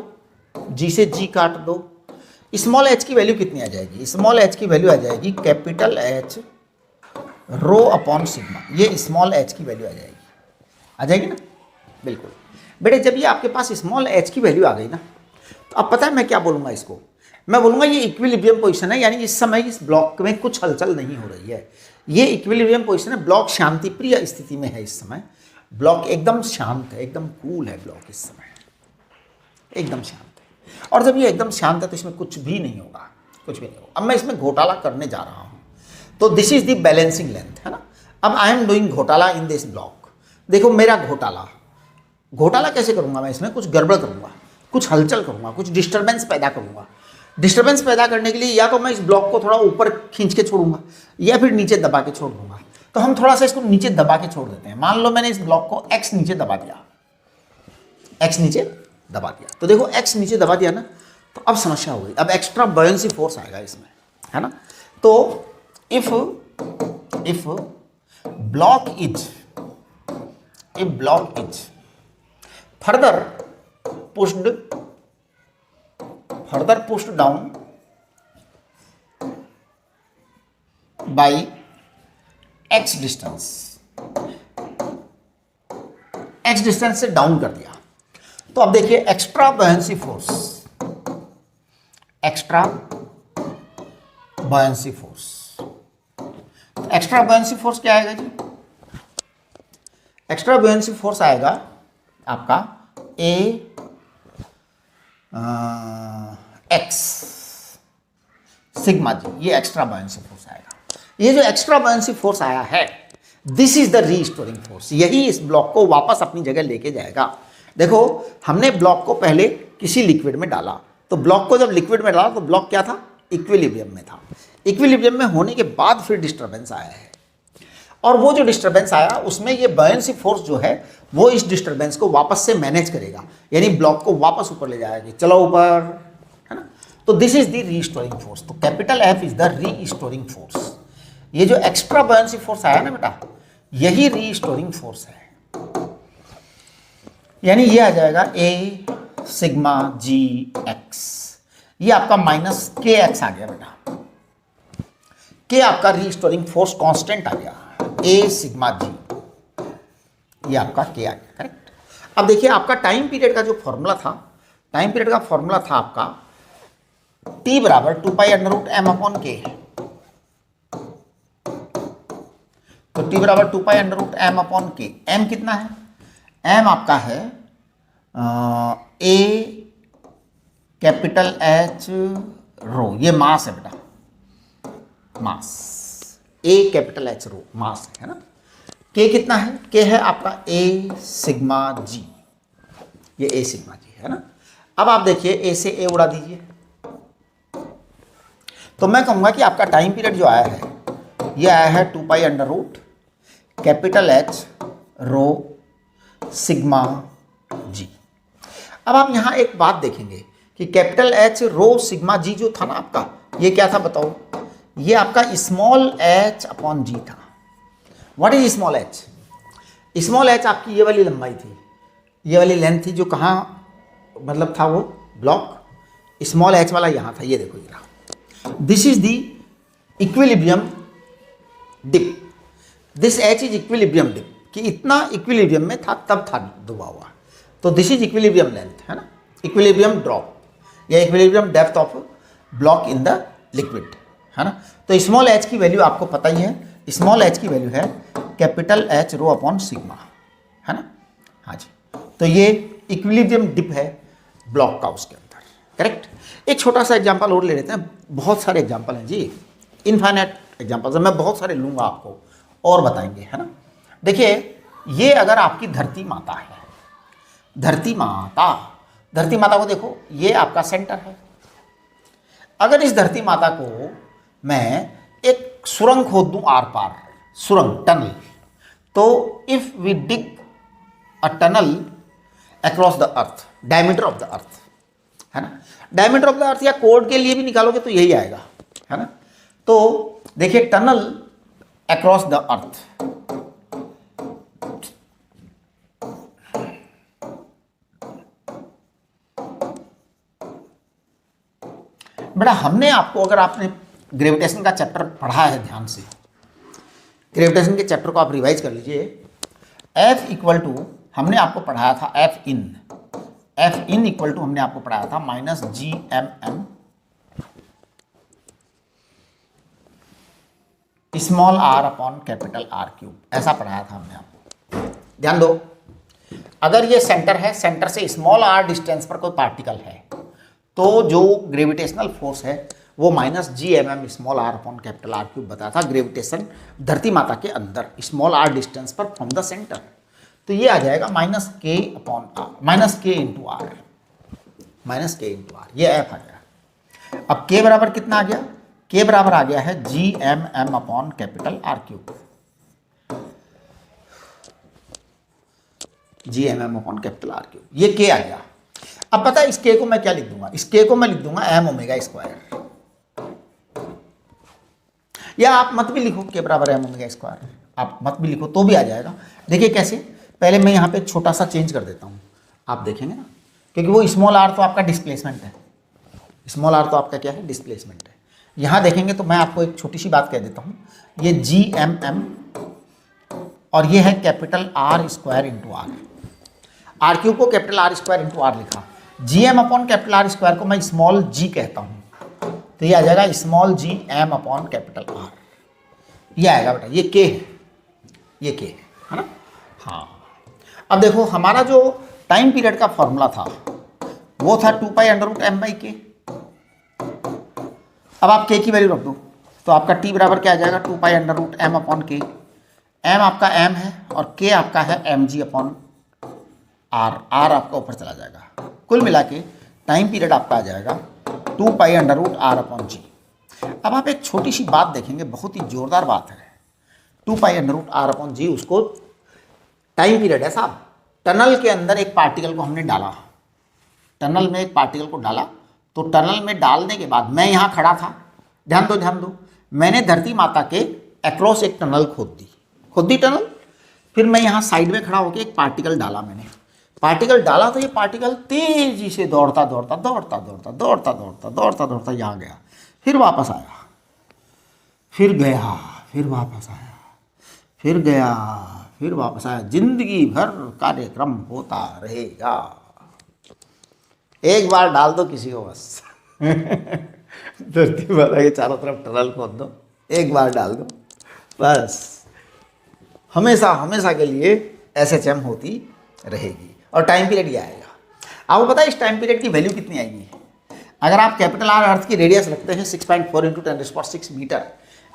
S1: G से G काट दो, स्मॉल h की वैल्यू कितनी आ जाएगी, स्मॉल h की वैल्यू आ जाएगी capital H rho upon sigma. ये स्मॉल h की वैल्यू आ जाएगी ना, बिल्कुल। बेटे जब ये आपके पास स्मॉल h की वैल्यू आ गई ना, तो अब पता है मैं क्या बोलूँगा इसको, मैं बोलूँगा ये इक्विलिब्रियम पोजीशन है, यानी इस समय इस ब्लॉक में कुछ हलचल नहीं हो रही है। ये इक्विलिब्रियम पोजीशन है, ब्लॉक शांति प्रिय स्थिति में है इस समय, ब्लॉक एकदम शांत है, एकदम कूल है ब्लॉक इस समय, एकदम शांत है। और जब ये एकदम शांत है तो इसमें कुछ भी नहीं होगा, कुछ भी नहीं होगा। अब मैं इसमें घोटाला करने जा रहा हूँ, तो this is the balancing length, है ना। अब आई एम डूइंग घोटाला इन दिस ब्लॉक। देखो मेरा घोटाला कैसे करूँगा मैं, इसमें कुछ गड़बड़ करूँगा, कुछ हलचल करूँगा, कुछ डिस्टर्बेंस पैदा करूँगा। डिस्टर्बेंस पैदा करने के लिए या तो मैं इस ब्लॉक को थोड़ा ऊपर खींच के छोड़ूंगा या फिर नीचे दबा के छोड़ दूंगा। तो हम थोड़ा सा इसको नीचे दबा के छोड़ देते हैं। मान लो मैंने इस ब्लॉक को x नीचे दबा दिया, x नीचे दबा दिया, तो देखो x नीचे दबा दिया ना, तो अब समस्या हो गई, अब एक्स्ट्रा बॉयंसी फोर्स आएगा इसमें, है ना। तो if block is further pushed down by x distance, x distance से डाउन कर दिया, तो अब देखिए एक्स्ट्रा बॉयंसी फोर्स क्या आएगा जी, एक्स्ट्रा बॉयंसी फोर्स आएगा आपका एक्स सिग्मा जी, ये एक्स्ट्रा बॉयंसी फोर्स आएगा। ये जो एक्स्ट्रा बॉयंसी फोर्स आया है, this is the restoring force, यही इस ब्लॉक को वापस अपनी जगह लेके जाएगा। देखो हमने ब्लॉक को पहले किसी लिक्विड में डाला, तो ब्लॉक को जब लिक्विड में डाला तो ब्लॉक क्या था, इक्विलिब्रियम में था। इक्विलिब्रियम में होने के बाद फिर डिस्टर्बेंस आया है, और वो जो डिस्टर्बेंस आया उसमें ये बॉयंसी फोर्स जो है वो इस डिस्टर्बेंस को वापस से मैनेज करेगा, यानी ब्लॉक को वापस ऊपर ले जाएगी, चलो ऊपर, है ना। तो this is the restoring force. तो capital F is the restoring force. ये जो एक्स्ट्रा बॉयंसी फोर्स आया ना बेटा, यही रीस्टोरिंग फोर्स है, यानी ये आ जाएगा A सिग्मा G x, ये आपका माइनस KX आ गया बेटा, K आपका रीस्टोरिंग फोर्स कांस्टेंट आ गया, A सिग्मा G, ये आपका K आ गया, करेक्ट। अब देखिए आपका टाइम पीरियड का जो फॉर्मूला था, टाइम पीरियड का फॉर्मूला था आपका T बराबर 2π√m/k, तो T बराबर 2π√m/k। m कितना है, m आपका है A कैपिटल H रो, ये मास है बेटा, मास, A कैपिटल H रो मास है ना। K कितना है, K है आपका A सिग्मा G, ये A सिग्मा G है ना। अब आप देखिए A से A उड़ा दीजिए, तो मैं कहूँगा कि आपका टाइम पीरियड जो आया है ये आया है 2π कैपिटल H रो सिग्मा G। अब आप यहाँ एक बात देखेंगे कि कैपिटल H रो सिग्मा G जो था ना आपका, ये क्या था बताओ, ये आपका स्मॉल h अपॉन G था। What is small h, small h आपकी ये वाली लंबाई थी, ये वाली लेंथ थी, जो कहाँ मतलब था वो ब्लॉक, स्मॉल h वाला यहाँ था, ये देखो ये रहा। This is the equilibrium dip, this h is equilibrium dip, कि इतना इक्विलिब्रियम में था तब था डूबा हुआ, तो दिस इज इक्विलिब्रियम लेंथ, है ना, इक्विलिब्रियम ड्रॉप या equilibrium depth of block in the liquid, है ना। तो स्मॉल h की वैल्यू आपको पता ही है, स्मॉल h की वैल्यू है capital H rho upon sigma, है ना। हाँ जी, तो ये इक्विलिब्रियम डिप है ब्लॉक का उसके अंदर, करेक्ट। एक छोटा सा एग्जांपल और ले लेते हैं, बहुत सारे एग्जांपल हैं जी, इनफाइनाइट एग्जांपल्स, मैं बहुत सारे लूँगा आपको और बताएंगे, है ना। देखिए ये अगर आपकी धरती माता है, धरती माता को देखो, ये आपका सेंटर है। अगर इस धरती माता को मैं एक सुरंग खोद दूं आर पार, सुरंग टनल, तो if we dig a tunnel across the earth, diameter of the earth, है ना, डायमीटर ऑफ द अर्थ या कोड के लिए भी निकालोगे तो यही आएगा, है ना। तो देखिए टनल अक्रॉस द अर्थ, बेटा हमने आपको, अगर आपने ग्रेविटेशन का चैप्टर पढ़ा है ध्यान से, ग्रेविटेशन के चैप्टर को आप रिवाइज कर लीजिए। F इक्वल टू हमने आपको पढ़ाया था F इन इक्वल टू हमने आपको पढ़ाया था minus GMM small r upon capital R cube, ऐसा पढ़ाया था हमने आपको। ध्यान दो, अगर ये सेंटर है, सेंटर से स्मॉल r डिस्टेंस पर कोई पार्टिकल है, तो जो ग्रेविटेशनल फोर्स है वो minus GMM small r upon capital R cube बताया था। ग्रेविटेशन धरती माता के अंदर स्मॉल r डिस्टेंस पर फ्रॉम द सेंटर, तो ये आ जाएगा minus K upon R, minus K into R, minus K into R, ये F आ गया। अब K बराबर कितना आ गया? K बराबर आ गया है GMM upon capital R cube, GMM upon capital R cube, ये K आ गया। अब पता है इस K को मैं क्या लिख दूंगा? इस K को मैं लिख दूंगा m ओमेगा स्क्वायर, या आप मत भी लिखो K बराबर m ओमेगा स्क्वायर, आप मत भी लिखो तो भी आ जाएगा। देखिए कैसे, पहले मैं यहाँ पे छोटा सा चेंज कर देता हूँ, आप देखेंगे ना, क्योंकि वो स्मॉल r तो आपका डिस्प्लेसमेंट है, स्मॉल r तो आपका क्या है? डिस्प्लेसमेंट है। यहाँ देखेंगे तो मैं आपको एक छोटी सी बात कह देता हूँ, ये GMM और ये है capital R square into R cube को capital R square into R लिखा। GM upon capital R square को मैं स्मॉल g कहता हूँ, तो ये आ जाएगा small GM upon capital R, ये आएगा बेटा, ये K है, ये K है ना। हाँ, अब देखो हमारा जो टाइम पीरियड का फॉर्मूला था वो था 2 pi under root m by K। अब आप K की वैल्यू रख दो तो आपका T बराबर क्या आ जाएगा? 2 pi under root m upon K। m आपका m है और K आपका है mg अपॉन R, R आपका ऊपर चला जाएगा। कुल मिला के टाइम पीरियड आपका आ जाएगा 2 pi under root R upon G। अब आप एक छोटी सी बात देखेंगे, बहुत ही जोरदार बात है। 2 pi under root R upon G उसको टाइम पीरियड है साहब। टनल के अंदर एक पार्टिकल को हमने डाला, टनल में एक पार्टिकल को डाला, तो टनल में डालने के बाद मैं यहाँ खड़ा था, ध्यान दो, मैंने धरती माता के अक्रॉस एक टनल खोद दी टनल, फिर मैं यहाँ साइड में खड़ा होकर एक पार्टिकल डाला, मैंने पार्टिकल डाला तो ये पार्टिकल तेजी से दौड़ता यहाँ गया, फिर वापस आया, फिर गया, फिर वापस आया, फिर गया, फिर वापस आया। जिंदगी भर कार्यक्रम होता रहेगा। एक बार डाल दो किसी को बस धरती माता के चारों तरफ टनल खोद दो, एक बार डाल दो बस, हमेशा हमेशा के लिए SHM होती रहेगी और टाइम पीरियड ये आएगा। आपको पता है इस टाइम पीरियड की वैल्यू कितनी आएगी? अगर आप कैपिटल R अर्थ की रेडियस रखते हैं 6.4 इंटू 10⁻⁶ मीटर,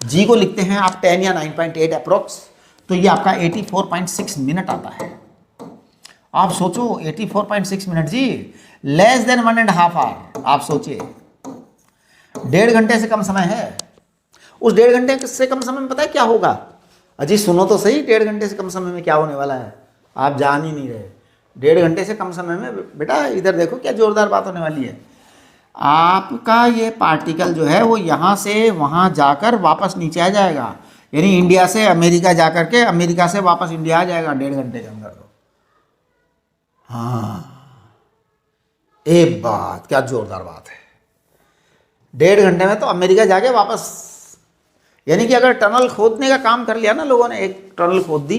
S1: G को लिखते हैं आप 10 या 9.8 अप्रोक्स, तो ये आपका 84.6 मिनट आता है। आप सोचो 84.6 मिनट जी, लेस देन 1.5 आवर। आप सोचिए 1.5 घंटे से कम समय है। उस 1.5 घंटे से कम समय में पता है क्या होगा? अजी सुनो तो सही, 1.5 घंटे से कम समय में क्या होने वाला है, आप जान ही नहीं रहे। 1.5 घंटे से कम समय में बेटा इधर देखो क्या जोरदार बात होने वाली है। आपका ये पार्टिकल जो है वो यहाँ से वहाँ जाकर वापस नीचे आ जाएगा, यानी इंडिया से अमेरिका जाकर के अमेरिका से वापस इंडिया आ जाएगा 1.5 घंटे के अंदर। तो हाँ, एक बात, क्या जोरदार बात है। 1.5 घंटे में तो अमेरिका जाके वापस, यानी कि अगर टनल खोदने का काम कर लिया ना लोगों ने, एक टनल खोद दी,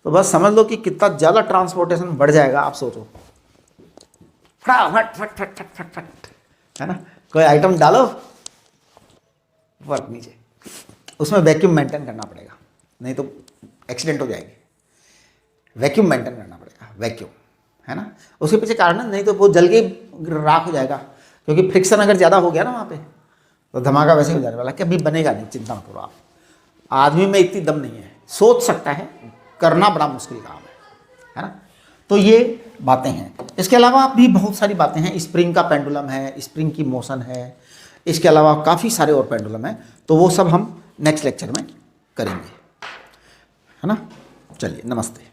S1: तो बस समझ लो कि कितना ज़्यादा ट्रांसपोर्टेशन बढ़ जाएगा। आप सोचो, फटाफट फट फट फट फट फट, है ना, कोई आइटम डालो वर्क नीचे, उसमें वैक्यूम मेंटेन करना पड़ेगा, नहीं तो एक्सीडेंट हो जाएगी। वैक्यूम मेंटेन करना पड़ेगा, वैक्यूम, है ना, उसके पीछे कारण है, नहीं तो वो जल के राख हो जाएगा, क्योंकि फ्रिक्शन अगर ज़्यादा हो गया ना वहाँ पे तो धमाका वैसे हो जाने वाला। कभी बनेगा नहीं, चिंता मत करो आप, आदमी में इतनी दम नहीं है, सोच सकता है, करना बड़ा मुश्किल काम है ना। तो ये बातें हैं। इसके अलावा भी बहुत सारी बातें हैं। स्प्रिंग का पेंडुलम है, स्प्रिंग की मोशन है, इसके अलावा काफ़ी सारे और पेंडुलम हैं, तो वो सब हम नेक्स्ट लेक्चर में करेंगे, है ना। चलिए, नमस्ते।